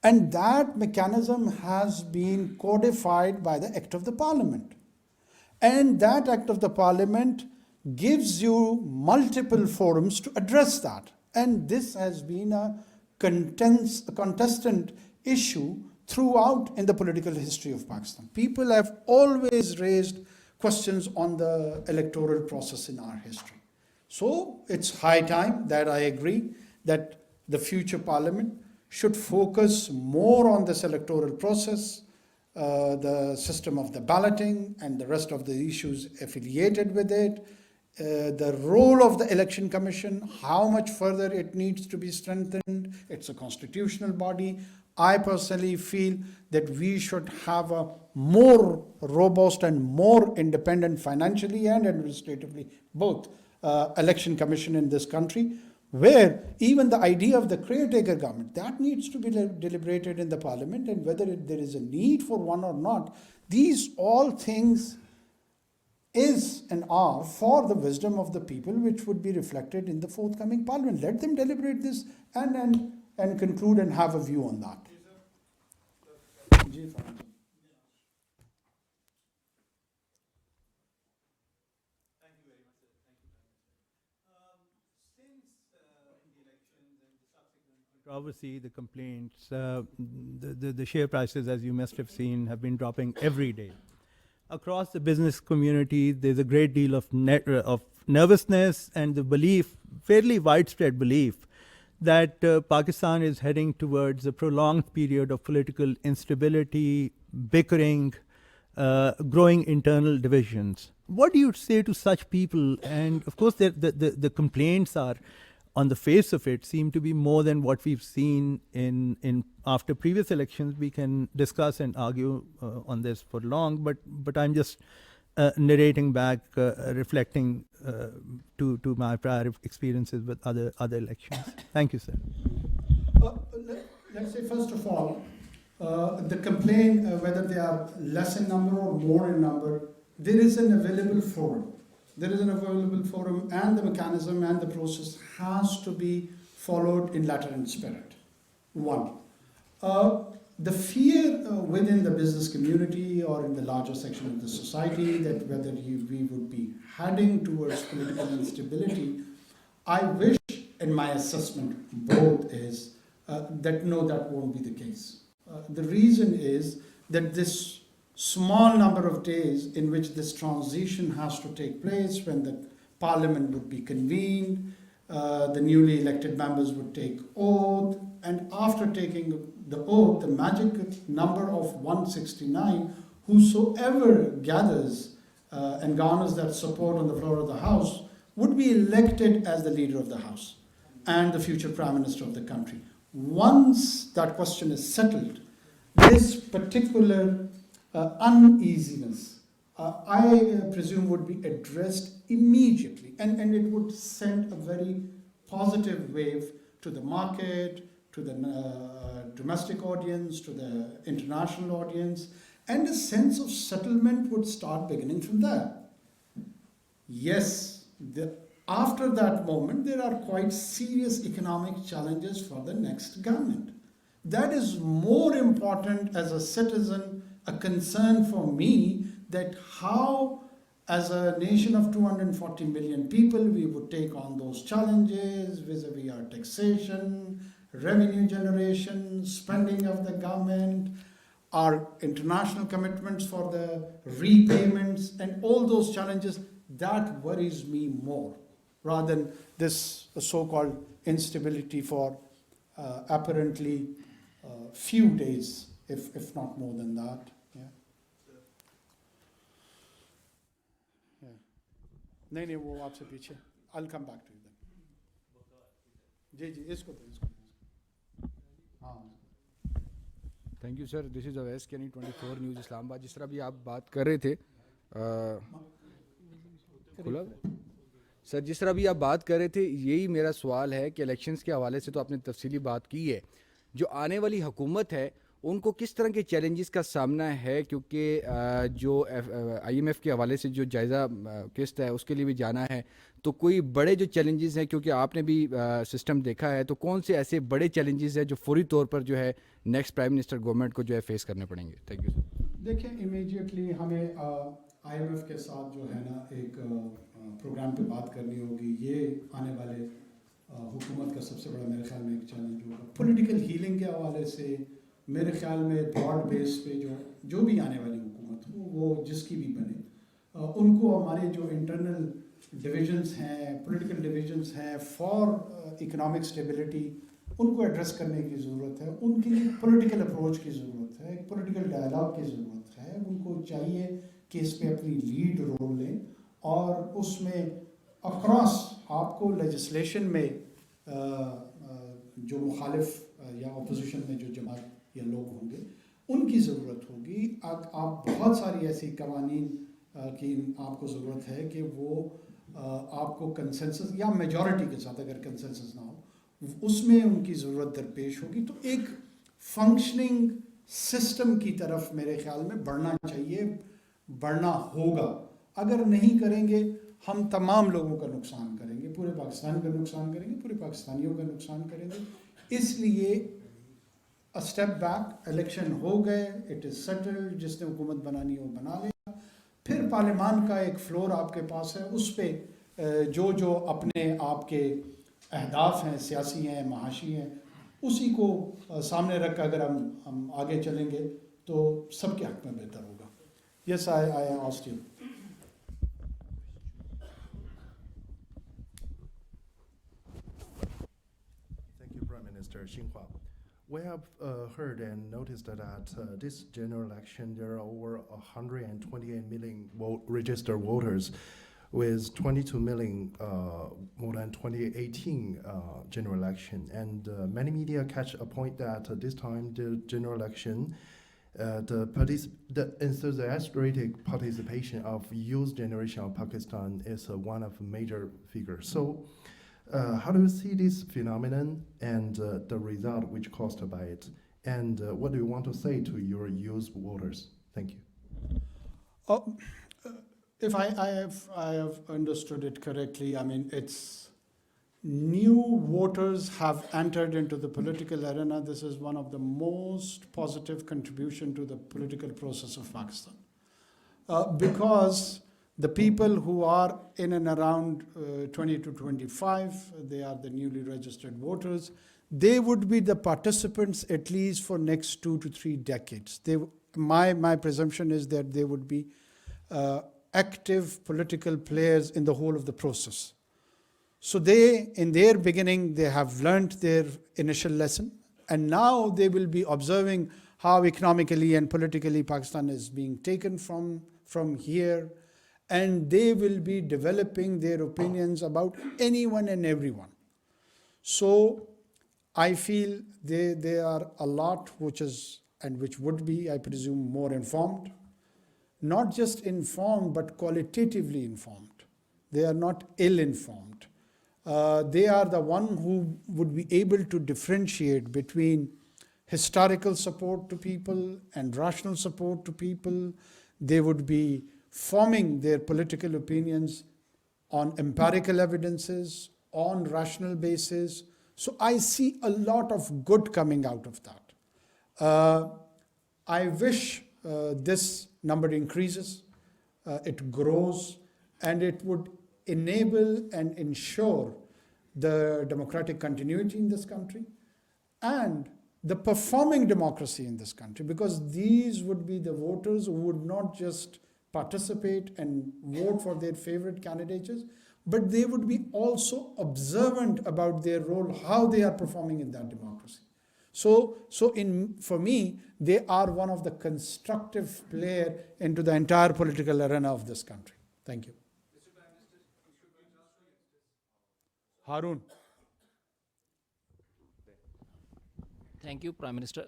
And that mechanism has been codified by the Act of the Parliament. And that Act of the Parliament gives you multiple forums to address that. And this has been a contestant issue throughout in the political history of Pakistan. People have always raised questions on the electoral process in our history. So it's high time that I agree that the future parliament should focus more on this electoral process, the system of the balloting and the rest of the issues affiliated with it, the role of the election commission, how much further it needs to be strengthened. It's a constitutional body. I personally feel that we should have a more robust and more independent financially and administratively, both election commission in this country, where even the idea of the caretaker government, that needs to be deliberated in the parliament, and whether there is a need for one or not. These all things is and are for the wisdom of the people, which would be reflected in the forthcoming parliament. Let them deliberate this and conclude and have a view on that. Controversy, the complaints, the share prices, as you must have seen, have been dropping every day. Across the business community, there's a great deal of nervousness and the belief, fairly widespread belief, that Pakistan is heading towards a prolonged period of political instability, bickering, growing internal divisions. What do you say to such people? And of course, the complaints are, on the face of it, seem to be more than what we've seen in after previous elections. We can discuss and argue on this for long, but I'm just narrating back, reflecting to my prior experiences with other elections. Thank you, sir. Let's say, first of all, the complaint, whether they are less in number or more in number, there is an available forum. There is an available forum, and the mechanism and the process has to be followed in letter and spirit. One. the fear within the business community or in the larger section of the society that whether we would be heading towards political instability, I wish, in my assessment, both is that no, that won't be the case. The reason is that this small number of days in which this transition has to take place, when the parliament would be convened, the newly elected members would take oath, and after taking the oath, the magic number of 169, whosoever gathers and garners that support on the floor of the House would be elected as the leader of the House and the future Prime Minister of the country. Once that question is settled, this particular uneasiness, I presume, would be addressed immediately, and it would send a very positive wave to the market, to the domestic audience, to the international audience, and a sense of settlement would start beginning from there. Yes, after that moment, there are quite serious economic challenges for the next government. That is more important as a citizen, a concern for me, that how, as a nation of 240 million people, we would take on those challenges vis-a-vis our taxation, revenue generation, spending of the government, our international commitments for the repayments, and all those challenges. That worries me more, rather than this so-called instability for apparently few days, if not more than that. नहीं वो आपसे पीछे. I'll come back to you then. जी इसको हाँ. Thank you sir. This is Awais Kaini 24 news Islamabad. जिस तरह भी आप बात कर रहे थे खुला सर, जिस तरह भी आप बात कर रहे थे, यही मेरा सवाल है कि इलेक्शंस के हवाले से तो आपने तफसीली बात की है, जो आने वाली हुकूमत है उनको किस तरह के चैलेंजेस का सामना है, क्योंकि जो IMF के हवाले से जो जायज़ा किस्त है उसके लिए भी जाना है, तो कोई बड़े जो चैलेंजेस हैं, क्योंकि आपने भी सिस्टम देखा है, तो कौन से ऐसे बड़े चैलेंजेस हैं जो फौरी तौर पर जो है नेक्स्ट प्राइम मिनिस्टर गवर्नमेंट को जो है फेस करने पड़ेंगे? Thank you sir. देखिए, इमीडिएटली हमें IMF के साथ जो है ना एक प्रोग्राम पे बात करनी होगी. ये आने वाले हुकूमत का सबसे बड़ा मेरे ख्याल में एक चैलेंज होगा. पॉलिटिकल हीलिंग के हवाले से मेरे ख्याल में ब्रॉड बेस पे जो भी आने वाली हुकूमत हो, वो जिसकी भी बने, उनको हमारे जो इंटरनल डिविजन्स हैं, पॉलिटिकल डिविजन्स हैं फॉर इकोनॉमिक स्टेबिलिटी, उनको एड्रेस करने की ज़रूरत है. उनके लिए पॉलिटिकल अप्रोच की ज़रूरत है, पॉलिटिकल डायलॉग की ज़रूरत है. उनको चाहिए कि इस पे अपनी लीड रोल लें, और उसमें अक्रॉस आपको लेजिस्लेशन में जो मुखालिफ या अपोजिशन में जो जमात या लोग होंगे उनकी ज़रूरत होगी. आप बहुत सारी ऐसी कवानीन की आपको ज़रूरत है कि वो आपको कंसेंसस या मेजॉरिटी के साथ, अगर कंसेंसस ना हो, उसमें उनकी ज़रूरत दरपेश होगी. तो एक फंक्शनिंग सिस्टम की तरफ मेरे ख्याल में बढ़ना चाहिए, बढ़ना होगा. अगर नहीं करेंगे, हम तमाम लोगों का नुकसान करेंगे, पूरे पाकिस्तान का नुकसान करेंगे, पूरे पाकिस्तानियों का नुकसान करेंगे. इसलिए अ स्टेप बैक, इलेक्शन हो गए, इट इज़ सेटल्ड, जिसने हुकूमत बनानी हो बना लेगा. फिर पार्लियामान का एक फ्लोर आपके पास है, उस पर जो अपने आपके अहदाफ हैं, सियासी हैं, महाशी हैं, उसी को सामने रख कर अगर हम आगे चलेंगे तो सबके हक में बेहतर होगा. Yes, I asked you. Thank you, Prime Minister Xinhua. We have heard and noticed that at this general election, there are over 128 million registered voters, with 22 million more than 2018 general election. And many media catch a point that this time the general election, the enthusiastic participation of youth generation of Pakistan is one of the major figures. So how do you see this phenomenon and the result which caused by it? And what do you want to say to your youth voters? Thank you. If I have understood it correctly, I mean, it's new voters have entered into the political arena. This is one of the most positive contribution to the political process of Pakistan. Because the people who are in and around 20 to 25, they are the newly registered voters. They would be the participants at least for next 2 to 3 decades. My presumption is that they would be active political players in the whole of the process. So they, in their beginning, they have learned their initial lesson, and now they will be observing how economically and politically Pakistan is being taken from here, and they will be developing their opinions about anyone and everyone. So I feel they are a lot which is, and which would be, I presume, more informed. Not just informed, but qualitatively informed. They are not ill-informed. They are the one who would be able to differentiate between historical support to people and rational support to people. They would be forming their political opinions on empirical evidences, on rational basis. So I see a lot of good coming out of that. I wish this number increases, it grows, and it would enable and ensure the democratic continuity in this country and the performing democracy in this country, because these would be the voters who would not just participate and vote for their favorite candidates, but they would be also observant about their role, how they are performing in that democracy. For me, they are one of the constructive player into the entire political arena of this country. Thank you. Harun. Thank you prime minister.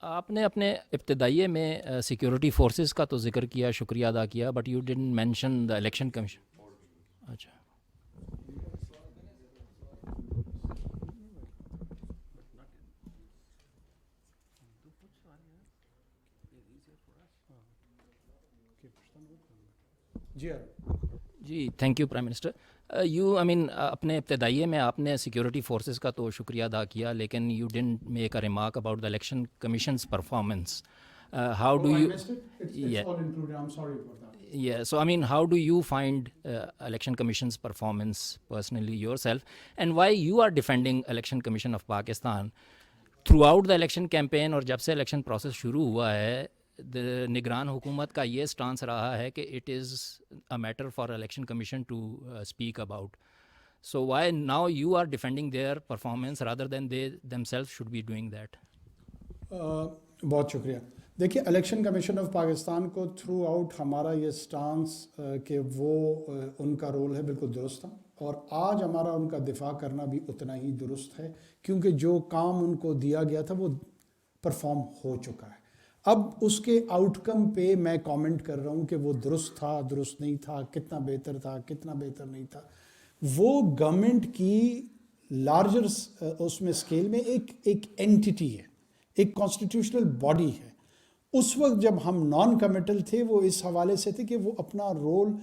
आपने अपने इब्तदाइये में security forces का तो जिक्र किया, शुक्रिया अदा किया, but you didn't mention the election commission. अच्छा, जी थैंक यू प्राइम मिनिस्टर. अपने इब्तदाइये में आपने सिक्योरिटी फोर्सेस का तो शुक्रिया अदा किया, लेकिन you didn't make a remark about the election commissions performance. How do you how do you find election commission's performance personally yourself, and why you are defending election commission of Pakistan throughout the election campaign? और जब से election process शुरू हुआ है, निगरान हुकूमत का ये स्टांस रहा है कि it is a matter for election commission to speak about. So why now you are defending their performance rather than they themselves should be doing that? बहुत शुक्रिया. देखिए, इलेक्शन कमीशन ऑफ पाकिस्तान को थ्रू आउट हमारा ये stance कि वो उनका role है बिल्कुल दुरुस्त था, और आज हमारा उनका दिफा करना भी उतना ही दुरुस्त है, क्योंकि जो काम उनको दिया गया था वो परफॉर्म हो चुका है. अब उसके आउटकम पे मैं कमेंट कर रहा हूँ कि वो दुरुस्त था, दुरुस्त नहीं था, कितना बेहतर था, कितना बेहतर नहीं था. वो गवर्नमेंट की लार्जर उसमें स्केल में एक एंटिटी है, एक कॉन्स्टिट्यूशनल बॉडी है. उस वक्त जब हम नॉन कमिटल थे, वो इस हवाले से थे कि वो अपना रोल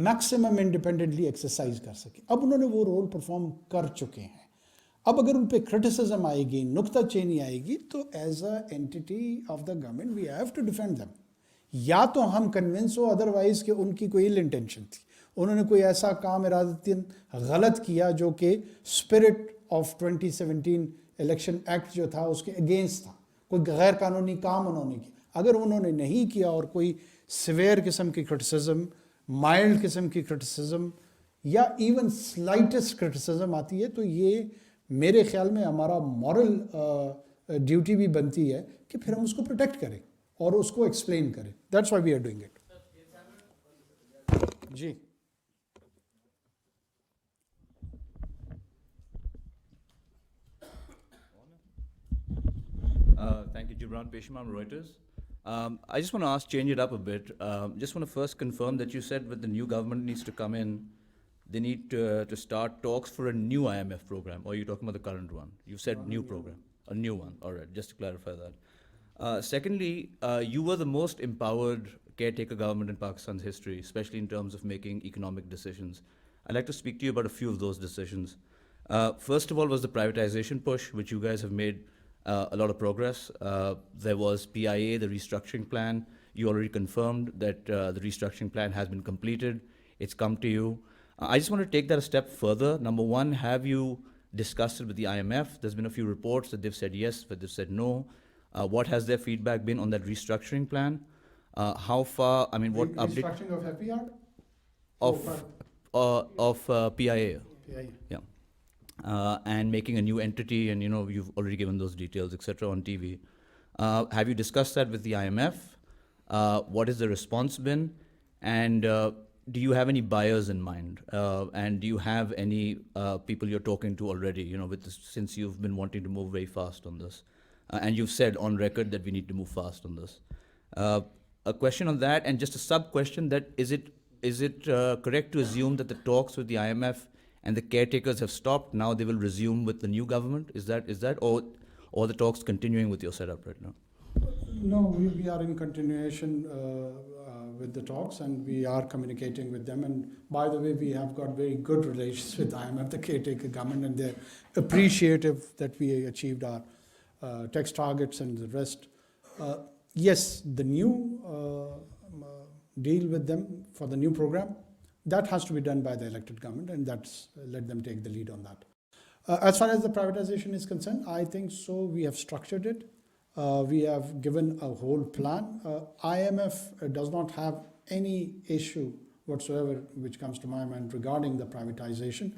मैक्सिमम इंडिपेंडेंटली एक्सरसाइज कर सके. अब उन्होंने वो रोल परफॉर्म कर चुके हैं. अब अगर उन पर क्रिटिसिज्म आएगी, नुक्ताचीनी आएगी, तो as a entity of the government we have to defend them. या तो हम कन्विंस हो अदरवाइज कि उनकी कोई इल इंटेंशन थी, उन्होंने कोई ऐसा काम इरादतन गलत किया जो कि स्पिरिट ऑफ 2017 इलेक्शन एक्ट जो था उसके अगेंस्ट था, कोई गैर कानूनी काम उन्होंने किया. अगर उन्होंने नहीं किया और कोई सिवियर किस्म की क्रिटिसिज्म, माइल्ड किस्म की क्रिटिसिज्म या इवन स्लाइटेस्ट क्रिटिसिज्म आती है, तो ये मेरे ख्याल में हमारा मॉरल ड्यूटी भी बनती है कि फिर हम उसको प्रोटेक्ट करें और उसको एक्सप्लेन करें. That's why we are doing it. जी Thank you, Gibran Peshimam, Reuters. I just want to change it up a bit. Just want to first confirm that you said that the new government needs to come in, they need to start talks for a new IMF program, or are you talking about the current one? You said new program, a new one. All right, just to clarify that. Secondly, you were the most empowered caretaker government in Pakistan's history, especially in terms of making economic decisions. I'd like to speak to you about a few of those decisions. First of all was the privatization push, which you guys have made a lot of progress. There was PIA, the restructuring plan. You already confirmed that the restructuring plan has been completed. It's come to you. I just want to take that a step further. Number one, have you discussed it with the IMF? There's been a few reports that they've said yes, but they've said no. What has their feedback been on that restructuring plan? How far, I mean, what update? Restructuring of FPR? Of PIA. PIA. Yeah. And making a new entity, and you've already given those details, etc., on TV. Have you discussed that with the IMF? What has the response been? And do you have any buyers in mind? And do you have any people you're talking to already, with this, since you've been wanting to move very fast on this? And you've said on record that we need to move fast on this. A question on that, and just a sub-question, that is it correct to assume that the talks with the IMF and the caretakers have stopped, now they will resume with the new government? Is that or the talks continuing with your setup right now? No, we are in continuation with the talks, and we are communicating with them. And by the way, we have got very good relations with IMF, the caretaker government, and they're appreciative that we achieved our tax targets and the rest. Yes, the new deal with them for the new program, that has to be done by the elected government, and let them take the lead on that. As far as the privatization is concerned, I think so we have structured it. We have given a whole plan. IMF does not have any issue whatsoever which comes to my mind regarding the privatization.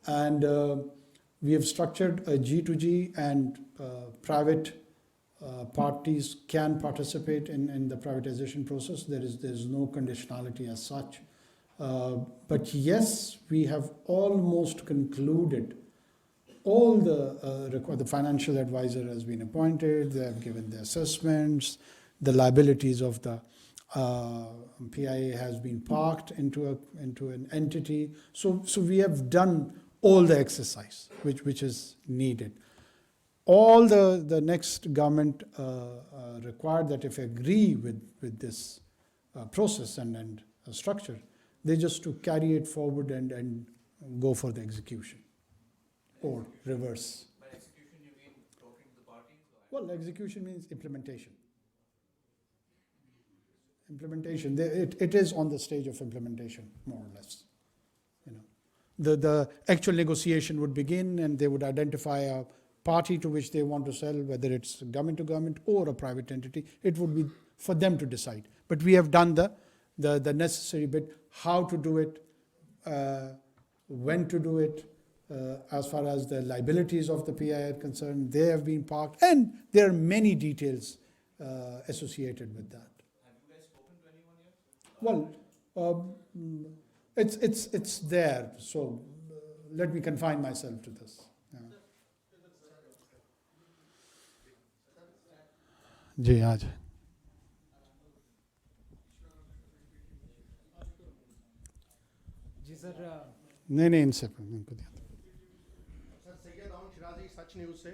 And we have structured a G2G, and private parties can participate in the privatization process. There is no conditionality as such. But yes, we have almost concluded. All the financial advisor has been appointed. They have given the assessments. The liabilities of the PIA has been parked into an entity. So we have done all the exercise which is needed. All the next government required that if they agree with this process and structure, they just to carry it forward and go for the execution. Or reverse. By execution, you mean talking to the parties? Well, execution means implementation. Implementation. It is on the stage of implementation, more or less. The actual negotiation would begin, and they would identify a party to which they want to sell, whether it's government to government or a private entity. It would be for them to decide. But we have done the necessary bit, how to do it, when to do it. As far as the liabilities of the PI are concerned, they have been parked, and there are many details associated with that. Have you guys spoken to anyone yet? Well, it's there, so let me confine myself to this. जी आज जी sir नहीं इनसे इनको दिया सच news से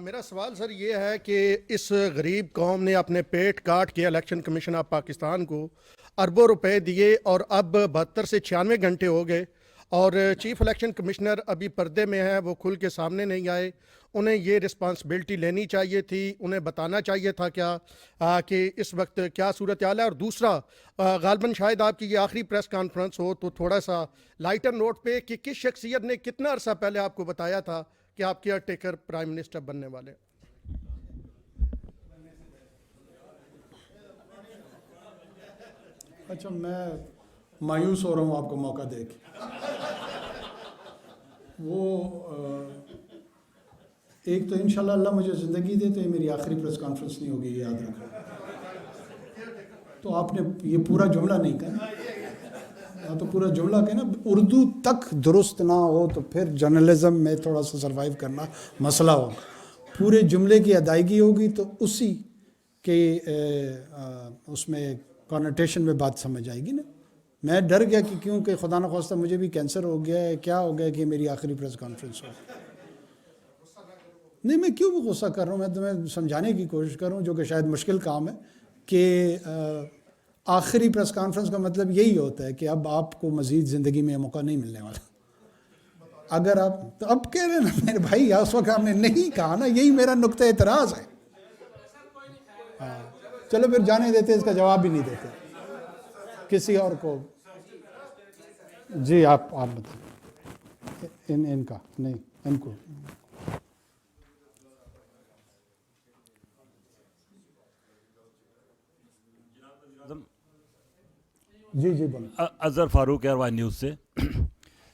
मेरा सवाल sir ये है कि इस गरीब कौम ने अपने पेट काट के इलेक्शन कमीशन ऑफ पाकिस्तान को अरबों रुपए दिए, और अब 72 से 96 घंटे हो गए, और चीफ इलेक्शन कमिश्नर अभी पर्दे में है, वो खुल के सामने नहीं आए। उन्हें ये रिस्पांसिबिलिटी लेनी चाहिए थी, उन्हें बताना चाहिए था क्या कि इस वक्त क्या सूरत हाल है। और दूसरा, गालबन शायद आपकी ये आखिरी प्रेस कॉन्फ्रेंस हो, तो थोड़ा सा लाइटर नोट पे कि किस शख्सियत ने कितना अरसा पहले आपको बताया था कि आप केयरटेकर प्राइम मिनिस्टर बनने वाले। अच्छा, मैं मायूस हो रहा हूँ आपको मौका दे के। वो एक तो इंशाल्लाह अल्लाह मुझे ज़िंदगी दे तो ये मेरी आखिरी प्रेस कॉन्फ्रेंस नहीं होगी, याद रखो। तो आपने ये पूरा जुमला नहीं कहा, या तो पूरा जुमला कहना, उर्दू तक दुरुस्त ना हो तो फिर जर्नलिज्म में थोड़ा सा सर्वाइव करना मसला होगा। पूरे जुमले की अदायगी होगी तो उसी के उसमें कॉनोटेशन में बात समझ आएगी ना। मैं डर गया कि क्योंकि खुदा न ख्वास्ता मुझे भी कैंसर हो गया है, क्या हो गया कि मेरी आखिरी प्रेस कॉन्फ्रेंस हो। नहीं, मैं क्यों गुस्सा कर रहा हूँ, मैं तुम्हें समझाने की कोशिश कर रहा हूँ, जो कि शायद मुश्किल काम है कि आखिरी प्रेस कॉन्फ्रेंस का मतलब यही होता है कि अब आपको मज़ीद ज़िंदगी में मौका नहीं मिलने वाला। اگر آپ اب کہہ رہے ہیں نا میرے بھائی، اس وقت آپ نے نہیں کہا نا، یہی میرا نقطہ اعتراض ہے. چلو پھر جانے دیتے، اس کا جواب بھی نہیں دیتے کسی اور کو. جی آپ بتائیں. ان کا نہیں، ان کو. جی جی بولیں. اظہر فاروق ایئر وائن نیوز سے.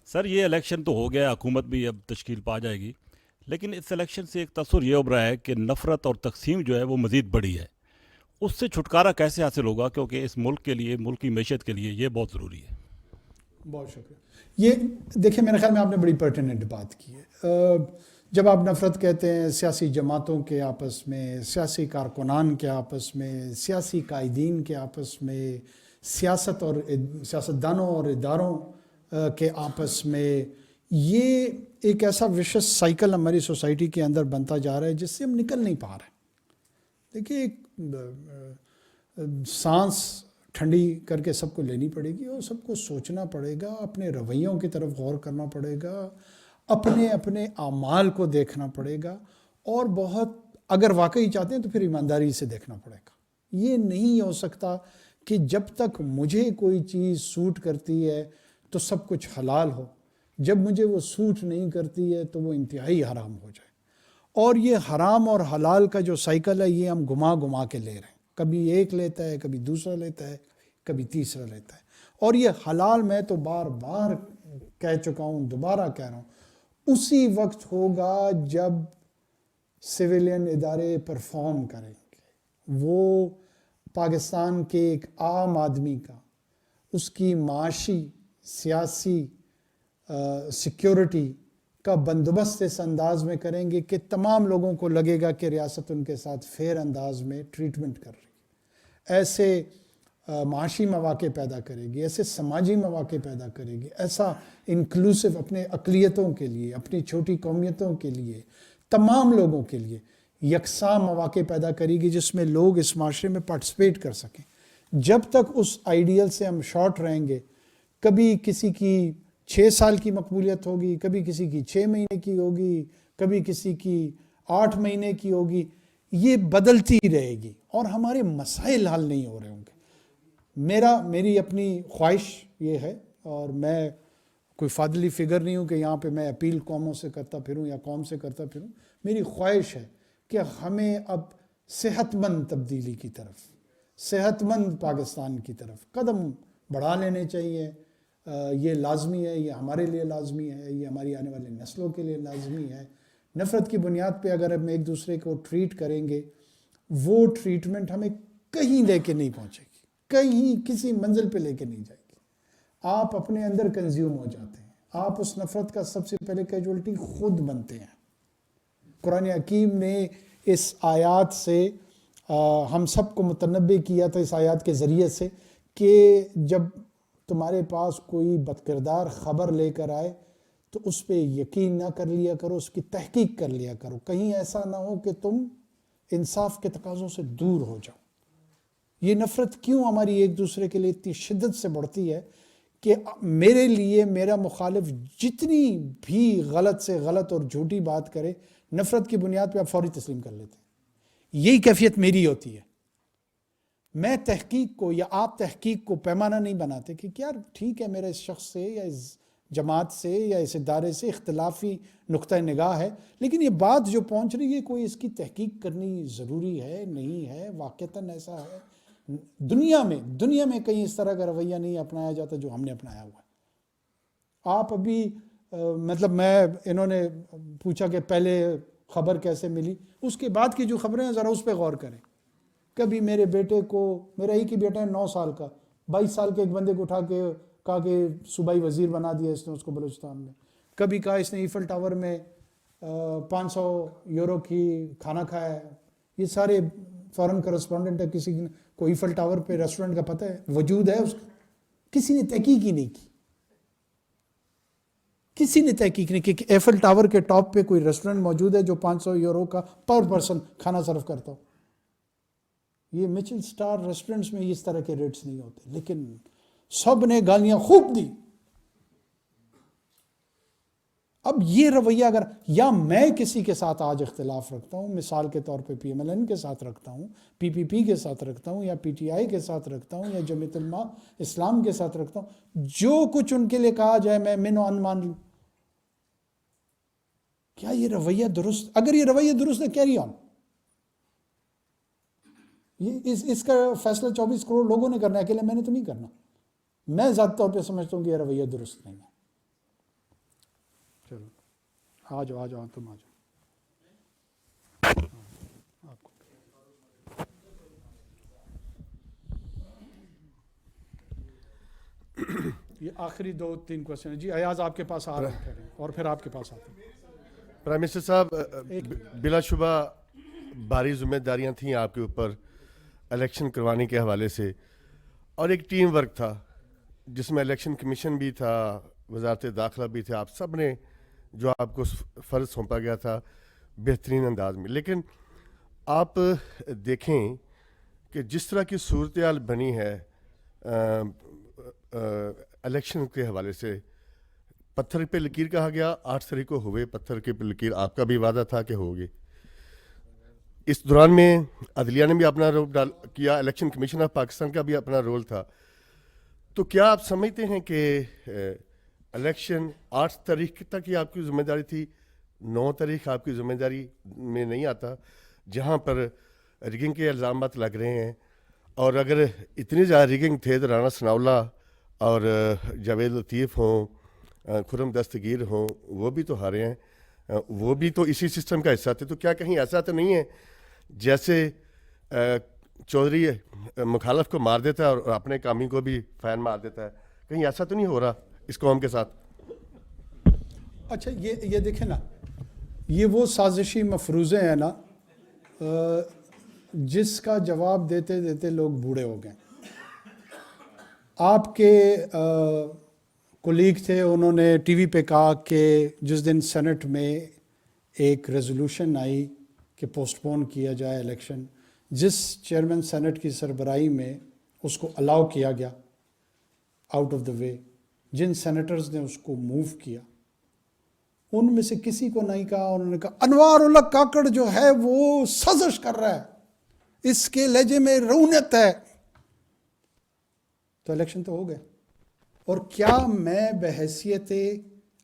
سر یہ الیکشن تو ہو گیا، حکومت بھی اب تشکیل پا جائے گی، لیکن اس الیکشن سے ایک تصور یہ ابھرا ہے کہ نفرت اور تقسیم جو ہے وہ مزید بڑھی ہے. اس سے چھٹکارا کیسے حاصل ہوگا؟ کیونکہ اس ملک کے لیے، ملک کی معیشت کے لیے یہ بہت ضروری ہے. بہت شکریہ. یہ دیکھیں میرے خیال میں آپ نے بڑی پرٹیننٹ بات کی ہے. جب آپ نفرت کہتے ہیں سیاسی جماعتوں کے آپس میں، سیاسی کارکنان کے آپس میں، سیاسی قائدین کے آپس میں، سیاست اور سیاستدانوں اور اداروں کے آپس میں، یہ ایک ایسا وشس سائیکل ہماری سوسائٹی کے اندر بنتا جا رہا ہے جس سے ہم نکل نہیں پا رہے. دیکھیے ایک سانس ٹھنڈی کر کے سب کو لینی پڑے گی اور سب کو سوچنا پڑے گا، اپنے رویوں کی طرف غور کرنا پڑے گا، اپنے اعمال کو دیکھنا پڑے گا، اور بہت اگر واقعی چاہتے ہیں تو پھر ایمانداری سے دیکھنا پڑے گا. یہ نہیں ہو سکتا کہ جب تک مجھے کوئی چیز سوٹ کرتی ہے تو سب کچھ حلال ہو، جب مجھے وہ سوٹ نہیں کرتی ہے تو وہ انتہائی حرام ہو جائے. اور یہ حرام اور حلال کا جو سائیکل ہے یہ ہم گھما کے لے رہے ہیں. کبھی ایک لیتا ہے، کبھی دوسرا لیتا ہے، کبھی تیسرا لیتا ہے. اور یہ حلال میں تو بار بار کہہ چکا ہوں، دوبارہ کہہ رہا ہوں، اسی وقت ہوگا جب سویلین ادارے پرفارم کریں گے. وہ پاکستان کے ایک عام آدمی کا، اس کی معاشی، سیاسی، سیکیورٹی کا بندوبست اس انداز میں کریں گے کہ تمام لوگوں کو لگے گا کہ ریاست ان کے ساتھ فیئر انداز میں ٹریٹمنٹ کر رہی ہے. ایسے معاشی مواقع پیدا کرے گی، ایسے سماجی مواقع پیدا کرے گی، ایسا انکلوسیو اپنے اقلیتوں کے لیے، اپنی چھوٹی قومیتوں کے لیے، تمام لوگوں کے لیے یکساں مواقع پیدا کرے گی جس میں لوگ اس معاشرے میں پارٹیسپیٹ کر سکیں. جب تک اس آئیڈیل سے ہم شارٹ رہیں گے، کبھی کسی کی 6 سال کی مقبولیت ہوگی، کبھی کسی کی 6 مہینے کی ہوگی، کبھی کسی کی 8 مہینے کی ہوگی، یہ بدلتی رہے گی اور ہمارے مسائل حل نہیں ہو رہے ہوں گے. میری اپنی خواہش یہ ہے، اور میں کوئی فاضلی فگر نہیں ہوں کہ یہاں پہ میں اپیل قوموں سے کرتا پھروں یا قوم سے کرتا پھروں. میری خواہش ہے کہ ہمیں اب صحت مند تبدیلی کی طرف، صحت مند پاکستان کی طرف قدم بڑھا لینے چاہیے. یہ لازمی ہے، یہ ہمارے لیے لازمی ہے، یہ ہماری آنے والے نسلوں کے لیے لازمی ہے. نفرت کی بنیاد پہ اگر ہم ایک دوسرے کو ٹریٹ کریں گے، وہ ٹریٹمنٹ ہمیں کہیں لے کے نہیں پہنچے گی، کہیں کسی منزل پہ لے کے نہیں جائے گی. آپ اپنے اندر کنزیوم ہو جاتے ہیں، آپ اس نفرت کا سب سے پہلے کیجوالٹی خود بنتے ہیں. قرآن حکیم نے اس آیات سے ہم سب کو متنبع کیا تھا، اس آیات کے ذریعے سے، کہ جب تمہارے پاس کوئی بدکردار خبر لے کر آئے تو اس پہ یقین نہ کر لیا کرو، اس کی تحقیق کر لیا کرو، کہیں ایسا نہ ہو کہ تم انصاف کے تقاضوں سے دور ہو جاؤ. یہ نفرت کیوں ہماری ایک دوسرے کے لیے اتنی شدت سے بڑھتی ہے کہ میرے لیے میرا مخالف جتنی بھی غلط سے غلط اور جھوٹی بات کرے، نفرت کی بنیاد پہ آپ فوری تسلیم کر لیتے ہیں. یہی کیفیت میری ہوتی ہے. میں تحقیق کو یا آپ تحقیق کو پیمانہ نہیں بناتے کہ یار ٹھیک ہے میرا اس شخص سے یا اس جماعت سے یا اس ادارے سے اختلافی نقطہ نگاہ ہے، لیکن یہ بات جو پہنچ رہی ہے کوئی اس کی تحقیق کرنی ضروری ہے، نہیں ہے، واقعتاً ایسا ہے. دنیا میں کہیں اس طرح کا رویہ نہیں اپنایا جاتا جو ہم نے اپنایا ہوا ہے. آپ ابھی مطلب انہوں نے پوچھا کہ پہلے خبر کیسے ملی، اس کے بعد کی جو خبریں ہیں ذرا اس پہ غور کریں. کبھی میرے بیٹے کو، میرا ایک ہی بیٹا ہے 9 سال کا، 22 سال کے ایک بندے کو اٹھا کے کہا کہ صوبائی وزیر بنا دیا اس نے اس کو بلوچستان میں. کبھی کہا اس نے ایفل ٹاور میں 500 یورو کی کھانا کھایا ہے. یہ سارے فارن کرسپونڈنٹ ہے، کسی کو ایفل ٹاور پہ ریسٹورنٹ کا پتہ ہے، وجود ہے اس کا. کسی نے تحقیق ہی نہیں کی، کسی نے تحقیق نہیں کی کہ ایفل ٹاور کے ٹاپ پہ کوئی ریسٹورنٹ موجود ہے جو 500 یورو کا پر پرسن کھانا سرو کرتا ہو. یہ مچل سٹار ریسٹورنٹس میں اس طرح کے ریٹس نہیں ہوتے، لیکن سب نے گالیاں خوب دی. اب یہ رویہ اگر یا میں کسی کے ساتھ آج اختلاف رکھتا ہوں، مثال کے طور پہ پی ایم ایل این کے ساتھ رکھتا ہوں، پی پی پی کے ساتھ رکھتا ہوں، یا پی ٹی آئی کے ساتھ رکھتا ہوں، یا جمعیت علماء اسلام کے ساتھ رکھتا ہوں، جو کچھ ان کے لیے کہا جائے میں من و ان مان لوں، کیا یہ رویہ درست؟ اگر یہ رویہ درست ہے کیری آن. اس کا فیصلہ 24 کروڑ لوگوں نے کرنا ہے، اکیلے میں نے تو نہیں کرنا. میں ذاتی طور پہ سمجھتا ہوں کہ یہ رویہ درست نہیں ہے. چلو آ جاؤ تم آ جاؤ. یہ آخری 2-3 کوشچن ہیں. جی ایاز آپ کے پاس آ رہے ہیں اور پھر آپ کے پاس آتے ہیں. پرائم منسٹر صاحب، بلا شبہ بھاری ذمہ داریاں تھیں آپ کے اوپر الیکشن کروانے کے حوالے سے، اور ایک ٹیم ورک تھا جس میں الیکشن کمیشن بھی تھا، وزارت داخلہ بھی تھے، آپ سب نے جو آپ کو فرض سونپا گیا تھا بہترین انداز میں. لیکن آپ دیکھیں کہ جس طرح کی صورتحال بنی ہے الیکشن کے حوالے سے، پتھر پہ لکیر کہا گیا، 8 تاریخ کو ہوئے پتھر کے پہ لکیر، آپ کا بھی وعدہ تھا کہ ہوگی. اس دوران میں عدلیہ نے بھی اپنا رول کیا، الیکشن کمیشن آف پاکستان کا بھی اپنا رول تھا. تو کیا آپ سمجھتے ہیں کہ الیکشن 8 تاریخ تک ہی آپ کی ذمہ داری تھی، 9 تاریخ آپ کی ذمہ داری میں نہیں آتا، جہاں پر ریگنگ کے الزامات لگ رہے ہیں؟ اور اگر اتنی زیادہ ریگنگ تھے تو رانا ثناءاللہ اور جاوید لطیف ہوں، خرم دستگیر ہوں، وہ بھی تو ہارے ہیں، وہ بھی تو اسی سسٹم کا حصہ تھے. تو کیا کہیں ایسا تو نہیں ہے جیسے چودھری مخالف کو مار دیتا ہے اور اپنے کامی کو بھی فین مار دیتا ہے؟ کہیں ایسا تو نہیں ہو رہا اس قوم کے ساتھ؟ اچھا یہ دیکھیں نا، یہ وہ سازشی مفروضے ہیں نا جس کا جواب دیتے دیتے لوگ بوڑھے ہو گئے. آپ کے کولیگ تھے، انہوں نے ٹی وی پہ کہا کہ جس دن سینٹ میں ایک ریزولوشن آئی کہ پوسٹ پون کیا جائے الیکشن، جس چیئرمین سینٹ کی سربراہی میں اس کو الاؤ کیا گیا آؤٹ آف دا وے، جن سینیٹرز نے اس کو موو کیا، ان میں سے کسی کو نہیں کہا. انہوں نے کہا انوار اللہ کاکڑ جو ہے وہ سازش کر رہا ہے، اس کے لہجے میں رونت ہے. تو الیکشن تو ہو گئے. اور کیا میں بحیثیت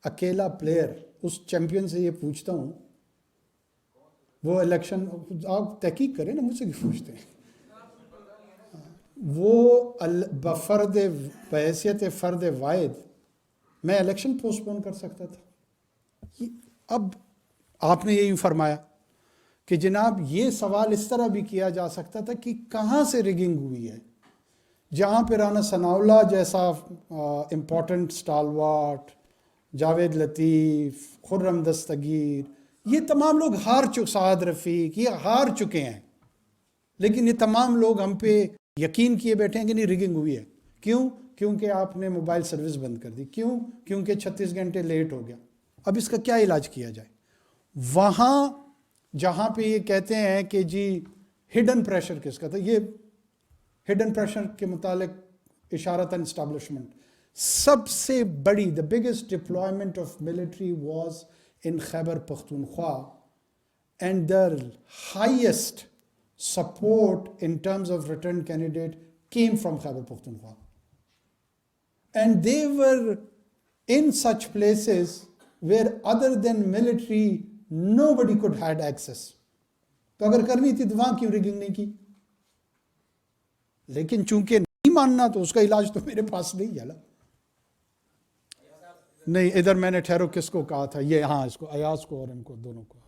اکیلا پلیئر اس چیمپئن سے یہ پوچھتا ہوں، وہ الیکشن آپ تحقیق کریں نا، مجھ سے کیوں پوچھتے ہیں؟ وہ بحیثیت فرد واحد میں الیکشن پوسٹ پون کر سکتا تھا. اب آپ نے یہی فرمایا کہ جناب یہ سوال اس طرح بھی کیا جا سکتا تھا کہ کہاں سے ریگنگ ہوئی ہے، جہاں پہ رانا ثناءاللہ جیسا امپورٹنٹ سٹالوارٹ، جاوید لطیف، خرم دستگیر، یہ تمام لوگ سعد رفیق، یہ ہار چکے ہیں، لیکن یہ تمام لوگ ہم پہ یقین کیے بیٹھے ہیں کہ نہیں ریگنگ ہوئی ہے. کیوں؟ کیونکہ آپ نے موبائل سروس بند کر دی. کیوں؟ کیونکہ 36 گھنٹے لیٹ ہو گیا. اب اس کا کیا علاج کیا جائے؟ وہاں جہاں پہ یہ کہتے ہیں کہ جی ہڈن پریشر کس کا تھا، یہ ہڈن پریشر کے متعلق اشارتاً اسٹیبلشمنٹ سب سے بڑی the biggest deployment of military was in Khyber Pakhtunkhwa, and the highest support in terms of return candidate came from Khyber Pakhtunkhwa, and they were in such places where other than military nobody could had access. تو اگر کرنی تھی تو وہاں کیوں rigging نہیں کی؟ لیکن چونکہ نہیں ماننا تو اس کا علاج تو میرے پاس نہیں ہے. نہیں ادھر میں نے ٹھہرو کس کو کہا تھا، یہ ہاں اس کو ایاز کو اور ان کو دونوں کو،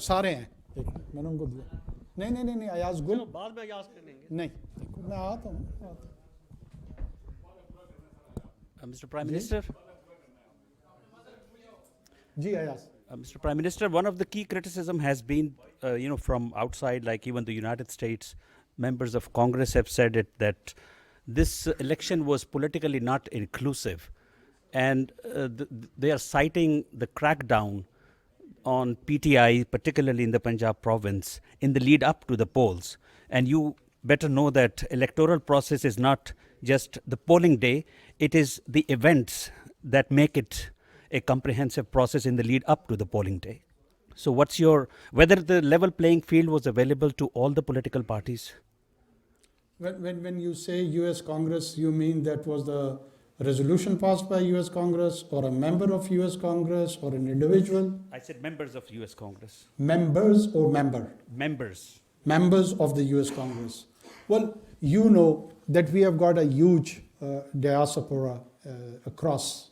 سارے ہیں میں نے ان کو دیا. نہیں ایاز گل بعد میں ایاز کر لیں گے. نہیں میں آتا ہوں. Mr. Prime Minister. G Ayaz. Mr. Prime Minister, one of the key criticism has been, from outside, like even the United States, members of Congress have said it, that this election was politically not inclusive. And they are citing the crackdown on PTI, particularly in the Punjab province, in the lead up to the polls. And you better know that electoral process is not just the polling day, it is the events that make it a comprehensive process in the lead up to the polling day. So what's your, whether the level playing field was available to all the political parties? When you say US Congress, you mean that was the resolution passed by US Congress or a member of US Congress or an individual? I said members of US Congress. Members or member? Members. Members of the US Congress. Well, you know that we have got a huge diaspora across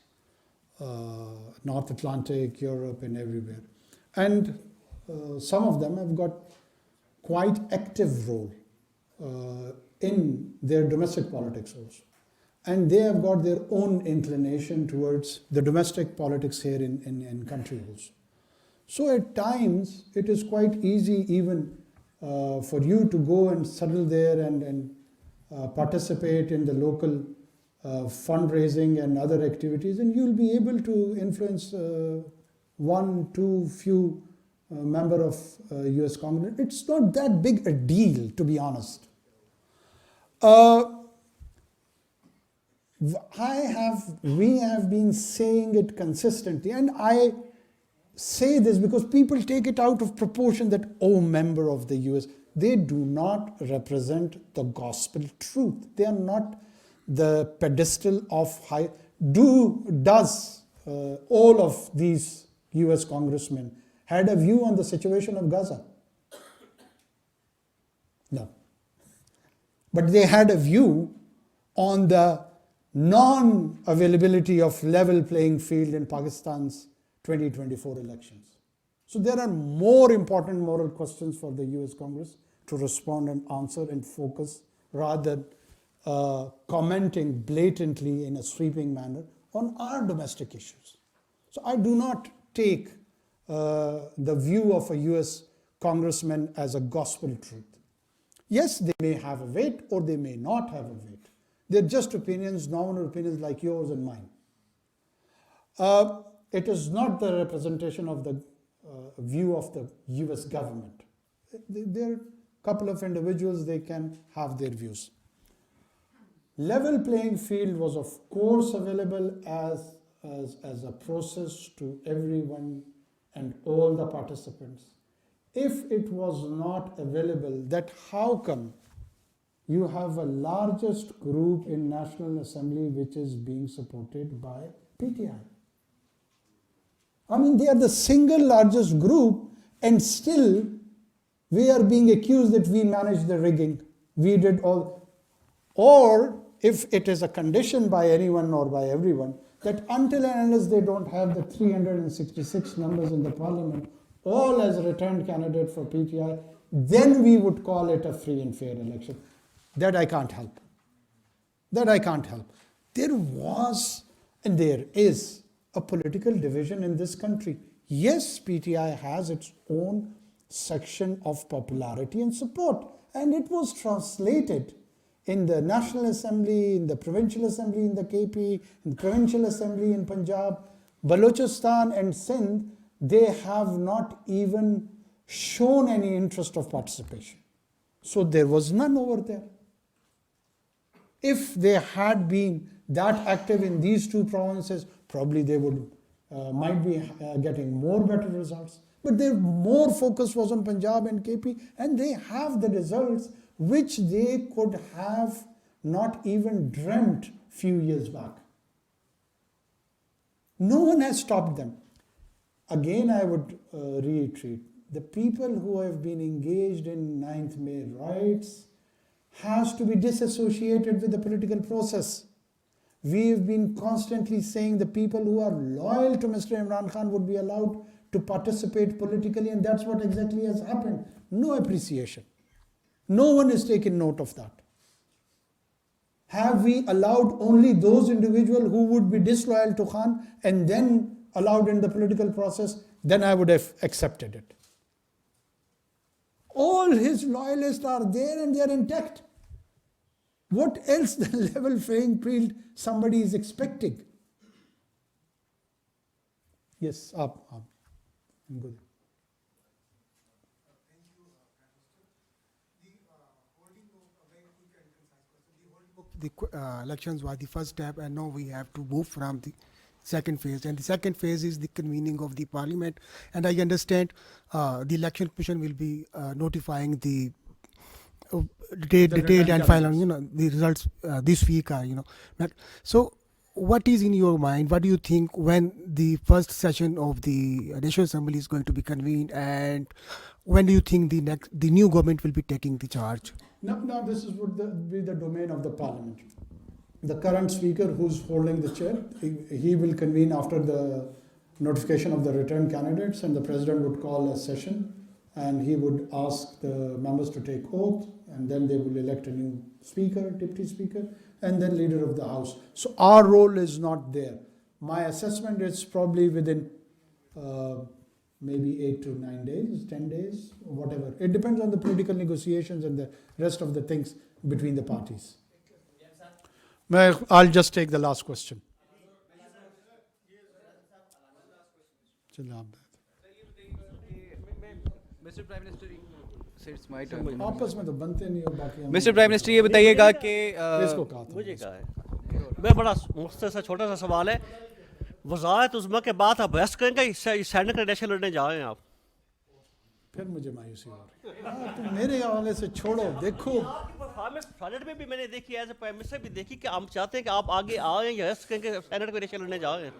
North Atlantic, Europe and everywhere. And some of them have got quite active role in their domestic politics also. And they have got their own inclination towards the domestic politics here in country also. So at times, it is quite easy even for you to go and settle there and participate in the local fundraising and other activities, and you'll be able to influence one, two, few member of US Congress. It's not that big a deal, to be honest. We have been saying it consistently, and I say this because people take it out of proportion that, oh, member of the US. They do not represent the gospel truth. They are not the pedestal of high. Does all of these US congressmen had a view on the situation of Gaza? No. But they had a view on the non-availability of level playing field in Pakistan's 2024 elections. So there are more important moral questions for the US Congress to respond and answer and focus rather than commenting blatantly in a sweeping manner on our domestic issues. So I do not take the view of a US congressman as a gospel truth. Yes, they may have a weight or they may not have a weight. They're just opinions, nominal opinions like yours and mine. It is not the representation of the view of the US government. There are a couple of individuals, they can have their views. Level playing field was of course available as a process to everyone and all the participants. If it was not available, that how come you have a largest group in National Assembly which is being supported by PTI? I mean, they are the single largest group and still we are being accused that we managed the rigging. We did all. Or if it is a condition by anyone or by everyone that until and unless they don't have the 366 numbers in the parliament, all as a returned candidate for PTI, then we would call it a free and fair election. That I can't help. That I can't help. There was and there is a political division in this country. Yes, PTI has its own section of popularity and support, and it was translated in the National Assembly, in the Provincial Assembly in the KP, in the Provincial Assembly in Punjab, Balochistan and Sindh. They have not even shown any interest of participation. So there was none over there. If they had been that active in these two provinces, probably they would might be getting more better results. But their more focus was on Punjab and KP, and they have the results which they could have not even dreamt few years back. No one has stopped them. Again, I would reiterate, the people who have been engaged in 9th May riots has to be disassociated with the political process. We have been constantly saying the people who are loyal to Mr. Imran Khan would be allowed to participate politically, and that's what exactly has happened. No appreciation. No one has taken note of that. Have we allowed only those individuals who would be disloyal to Khan and then allowed in the political process? Then I would have accepted it. All his loyalists are there and they are intact. What else the level playing field somebody is expecting? Yes, up. I'm good. The elections was the first step, and now we have to move from second phase, and the second phase is the convening of the parliament. And I understand the election commission will be notifying the date and final, the results this week are, But so what is in your mind? What do you think when the first session of the National Assembly is going to be convened, and when do you think the new government will be taking the charge? No, this would be the domain of the parliament. The current speaker who's holding the chair, he will convene after the notification of the returned candidates, and the president would call a session, and he would ask the members to take oath, and then they will elect a new speaker, deputy speaker, and then leader of the house. So our role is not there. My assessment is probably within maybe 8 to 9 days, 10 days, whatever. It depends on the political negotiations and the rest of the things between the parties. I'll just take the last question. Mr. Prime Minister, it's my turn. आपस में तो बनते नहीं हो बाकी. Mr. Prime Minister, ये बताइएगा कि इसको कहा था. मुझे कहा है मैं बड़ा मुख्तर सा छोटा सा सवाल है. वज़ारत उज़्मा के बाद आप बहस करेंगे, सैनिक इलेक्शन लड़ने जा रहे हैं आप. फिर मुझे मायूसी हो रही है. तुम मेरे हवाले से छोड़ो. देखो सेनेट में भी मैंने देखी, एज ए प्राइम मिनिस्टर भी देखी कि हम चाहते हैं कि आप आगे आए या बहस करेंगे, सैनिक इलेक्शन लड़ने जा रहे हैं.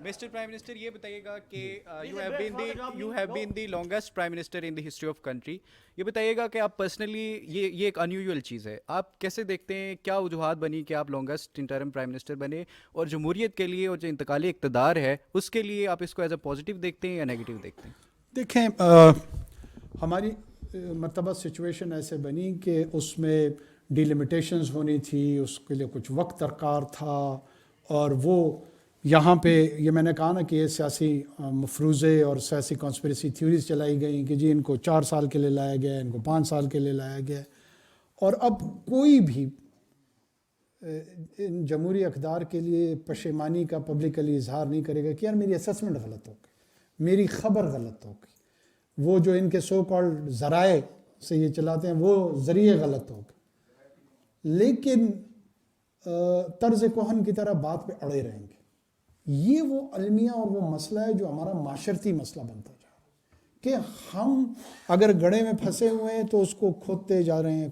Mr. Prime Minister, ये बताइएगा कि you have been the longest Prime Minister in the history of country. ये बताइएगा कि आप personally ये एक unusual चीज़ है. आप कैसे देखते हैं, क्या वजूहात बनी कि आप longest interim Prime Minister बने, और जमहूरियत के लिए और जो इंतकाली इक़्तिदार है उसके लिए आप इसको एज अ पॉजिटिव देखते हैं या नेगेटिव देखते हैं? देखें, हमारी मतलब सिचुएशन ऐसे बनी कि उसमें डिलिमिटेशंस होनी थी, उसके लिए कुछ वक्त दरकार था, और वो यहाँ पे ये मैंने कहा ना कि ये सियासी मफरूज़े और सियासी कॉन्स्पिरेसी थ्योरीज चलाई गई कि जी इनको 4 साल के लिए लाया गया, इनको 5 साल के लिए लाया गया, और अब कोई भी इन जमहूरी अक़दार के लिए पशेमानी का पब्लिकली इजहार नहीं करेगा कि यार मेरी असेसमेंट गलत हो गई, मेरी ख़बर गलत हो गई, वो जो इनके सो कॉल्ड ज़राए से ये चलाते हैं वो ज़रिए गलत हो गए, लेकिन तर्ज़ कोहन की तरह बात पे अड़े रहेंगे. ये वो अलमिया और वो मसला है जो हमारा माशरती मसला बनता जा रहा है कि हम अगर गड्ढे में फंसे हुए हैं तो उसको खोदते जा रहे हैं,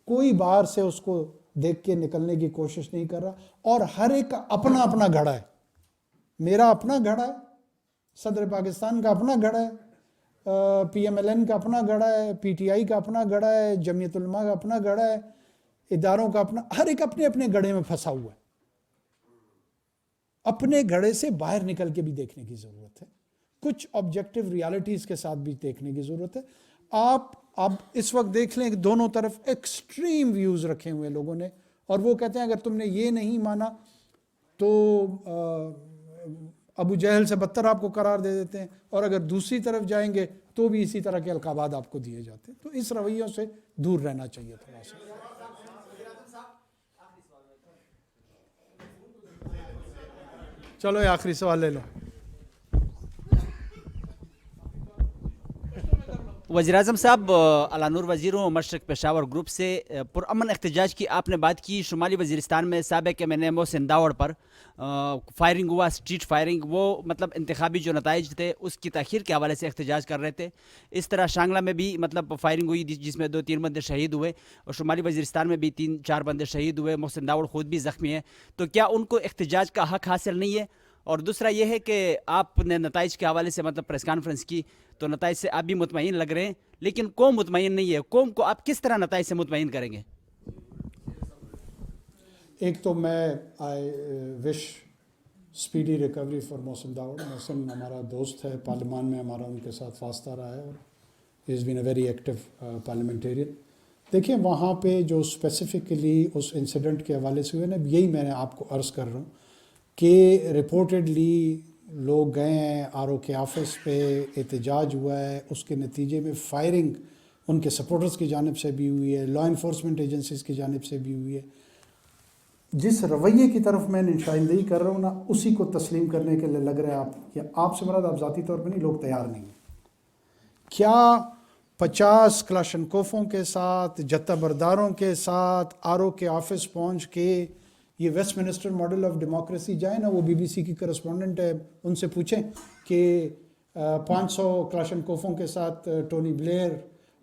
कोई बाहर से उसको देख के निकलने की कोशिश नहीं कर रहा, और हर एक का अपना अपना घड़ा है. मेरा अपना घड़ा है, सदर पाकिस्तान का अपना घड़ा है, PMLN का अपना घड़ा है, PTI का अपना घड़ा है, जमीयत उलमा का अपना घड़ा है, इदारों का अपना, हर एक अपने अपने घड़े में फंसा हुआ है. अपने घड़े से बाहर निकल के भी देखने की ज़रूरत है, कुछ ऑब्जेक्टिव रियलिटीज़ के साथ भी देखने की ज़रूरत है. आप इस वक्त देख लें कि दोनों तरफ एक्सट्रीम व्यूज़ रखे हुए लोगों ने, और वो कहते हैं अगर तुमने ये नहीं माना तो अबू जहल से बदतर आपको करार दे देते हैं, और अगर दूसरी तरफ जाएंगे तो भी इसी तरह के अलकाबात आपको दिए जाते हैं. तो इस रवैयों से दूर रहना चाहिए थोड़ा सा. चलो ये आखिरी सवाल ले लो. वज़ीर-ए-आज़म साहब, अलानूर वज़ीरों मशरक़ पेशावर ग्रुप से पुरअमन एहतजाज की आपने बात की. शुमाली वज़ीरिस्तान में साबिक़ मैंने मोहसिन दावड़ पर फायरिंग हुआ, स्ट्रीट फायरिंग, वो मतलब इंतखाबी जो नताइज थे उसकी ताख़ीर के हवाले से एहतजाज कर रहे थे. इस तरह शांगला में भी मतलब फायरिंग हुई जिसमें 2-3 बंदे शहीद हुए, और शुमाली वज़ीरिस्तान में भी 3-4 बंदे शहीद हुए. मोहसिन दावड़ ख़ुद भी ज़ख्मी है. तो क्या उनको एहतजाज का हक़ हासिल नहीं है? और दूसरा ये है कि आपने नताइज के हवाले से मतलब प्रेस कॉन्फ्रेंस की, तो नताइज से आप भी मुतमईन लग रहे हैं, लेकिन कौम मुतमईन नहीं है. कौम को आप किस तरह नताइज से मुतमईन करेंगे? एक तो मैं I wish speedy recovery for Mohsin Dawar. Mohsin हमारा दोस्त है, पार्लियामान में हमारा उनके साथ वास्ता रहा है, और he is been a very active parliamentarian. देखिए वहाँ पे जो स्पेसिफिकली उस इंसिडेंट के हवाले से हुए ना, यही मैं आपको अर्ज़ कर रहा हूँ कि रिपोर्टेडली लोग गए हैं RO के ऑफिस पे, एहतजाज हुआ है, उसके नतीजे में फायरिंग उनके सपोर्टर्स की जानिब से भी हुई है, लॉ इन्फोर्समेंट एजेंसीज़ की जानिब से भी हुई है. जिस रवैये की तरफ मैं निशानदेही कर रहा हूँ ना, उसी को तस्लीम करने के लिए लग रहा है आप, या आपसे मुराद आप ज़ाती तौर पर नहीं, लोग तैयार नहीं हैं. क्या 50 کلاشنکوفوں کے ساتھ، جتھہ برداروں کے ساتھ RO کے آفس پہنچ کے یہ Westminster model of democracy جائیں نا، وہ BBC کی کرسپونڈنٹ ہے، ان سے پوچھیں کہ 500 کلاشنکوفوں کے ساتھ ٹونی بلیئر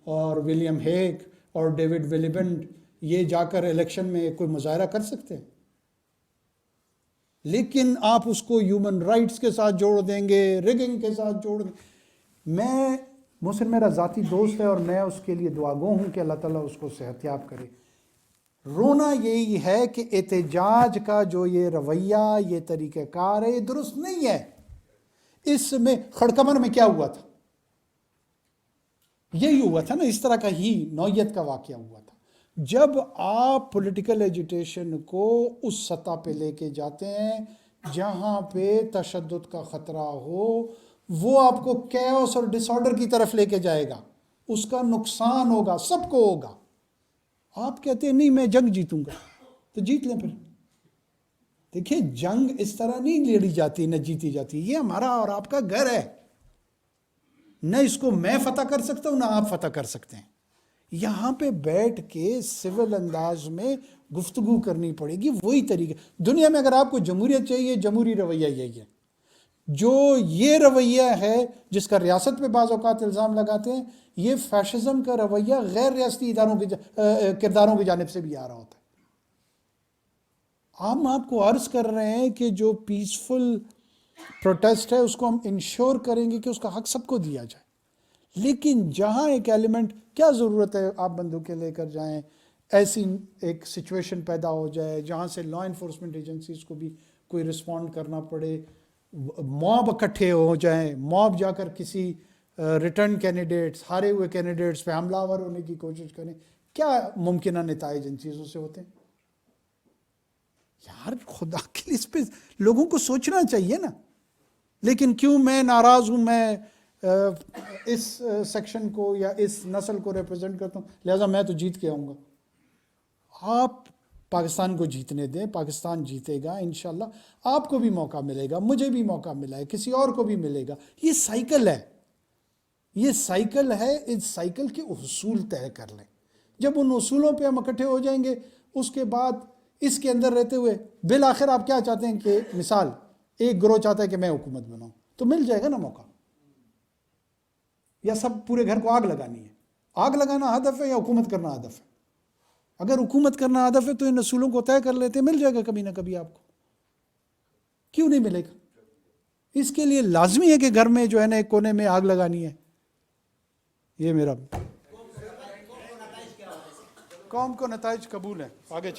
اور ولیم ہیگ اور ڈیوڈ ویلیبنڈ یہ جا کر الیکشن میں کوئی مظاہرہ کر سکتے ہیں؟ لیکن آپ اس کو ہیومن رائٹس کے ساتھ جوڑ دیں گے، ریگنگ کے ساتھ جوڑ دیں گے۔ محسن میرا ذاتی دوست ہے اور میں اس کے لیے دعا گو ہوں کہ اللہ تعالیٰ اس کو صحت یاب کرے۔ رونا یہی ہے کہ احتجاج کا جو یہ رویہ، یہ طریقہ کار ہے، یہ درست نہیں ہے۔ اس میں خڑکمر میں کیا ہوا تھا؟ یہی ہوا تھا نا، اس طرح کا ہی نوعیت کا واقعہ ہوا تھا۔ جب آپ پولیٹیکل ایجیٹیشن کو اس سطح پہ لے کے جاتے ہیں جہاں پہ تشدد کا خطرہ ہو، وہ آپ کو کیوس اور ڈس آرڈر کی طرف لے کے جائے گا، اس کا نقصان ہوگا، سب کو ہوگا۔ آپ کہتے ہیں نہیں میں جنگ جیتوں گا، تو جیت لیں پھر۔ دیکھیں جنگ اس طرح نہیں لڑی جاتی نہ جیتی جاتی، یہ ہمارا اور آپ کا گھر ہے، نہ اس کو میں فتح کر سکتا ہوں نہ آپ فتح کر سکتے ہیں۔ یہاں پہ بیٹھ کے سول انداز میں گفتگو کرنی پڑے گی، وہی طریقہ۔ دنیا میں اگر آپ کو جمہوریت چاہیے، جمہوری رویہ یہی ہے۔ جو یہ رویہ ہے جس کا ریاست پہ بعض اوقات الزام لگاتے ہیں، یہ فیشزم کا رویہ غیر ریاستی کرداروں کی جانب سے بھی آ رہا ہوتا ہے۔ ہم آپ کو عرض کر رہے ہیں کہ جو پیسفل پروٹیسٹ ہے اس کو ہم انشور کریں گے کہ اس کا حق سب کو دیا جائے، لیکن جہاں ایک ایلیمنٹ، کیا ضرورت ہے آپ بندوقیں لے کر جائیں، ایسی ایک سچویشن پیدا ہو جائے جہاں سے لا انفورسمنٹ ایجنسیز کو بھی کوئی رسپونڈ کرنا پڑے، موب اکٹھے ہو جائیں، موب جا کر کسی ریٹرن کینڈیڈیٹس، ہارے ہوئے کینڈیڈیٹس پہ حملہ آور ہونے کی کوشش کریں، کیا ممکنہ نتائج ان چیزوں سے ہوتے ہیں؟ یار خدا کے لیے اس پہ لوگوں کو سوچنا چاہیے نا۔ لیکن کیوں میں ناراض ہوں، میں اس سیکشن کو یا اس نسل کو ریپرزینٹ کرتا ہوں لہٰذا میں تو جیت کے آؤں گا۔ آپ پاکستان کو جیتنے دیں، پاکستان جیتے گا انشاءاللہ، آپ کو بھی موقع ملے گا، مجھے بھی موقع ملا ہے، کسی اور کو بھی ملے گا۔ یہ سائیکل ہے، یہ سائیکل ہے، اس سائیکل کے اصول طے کر لیں۔ جب ان اصولوں پہ ہم اکٹھے ہو جائیں گے، اس کے بعد اس کے اندر رہتے ہوئے بالآخر آپ کیا چاہتے ہیں کہ مثال ایک گروہ چاہتا ہے کہ میں حکومت بناؤں، تو مل جائے گا نا موقع، یا سب پورے گھر کو آگ لگانی ہے؟ آگ لگانا ہدف ہے یا حکومت کرنا ہدف ہے؟ اگر حکومت کرنا ہدف ہے تو ان اصولوں کو طے کر لیتے، مل جائے گا کبھی نہ کبھی آپ کو، کیوں نہیں ملے گا؟ اس کے لیے لازمی ہے کہ گھر میں جو ہے نا ایک کونے میں آگ لگانی ہے۔ یہ میرا قوم کو نتائج قبول ہے، آگے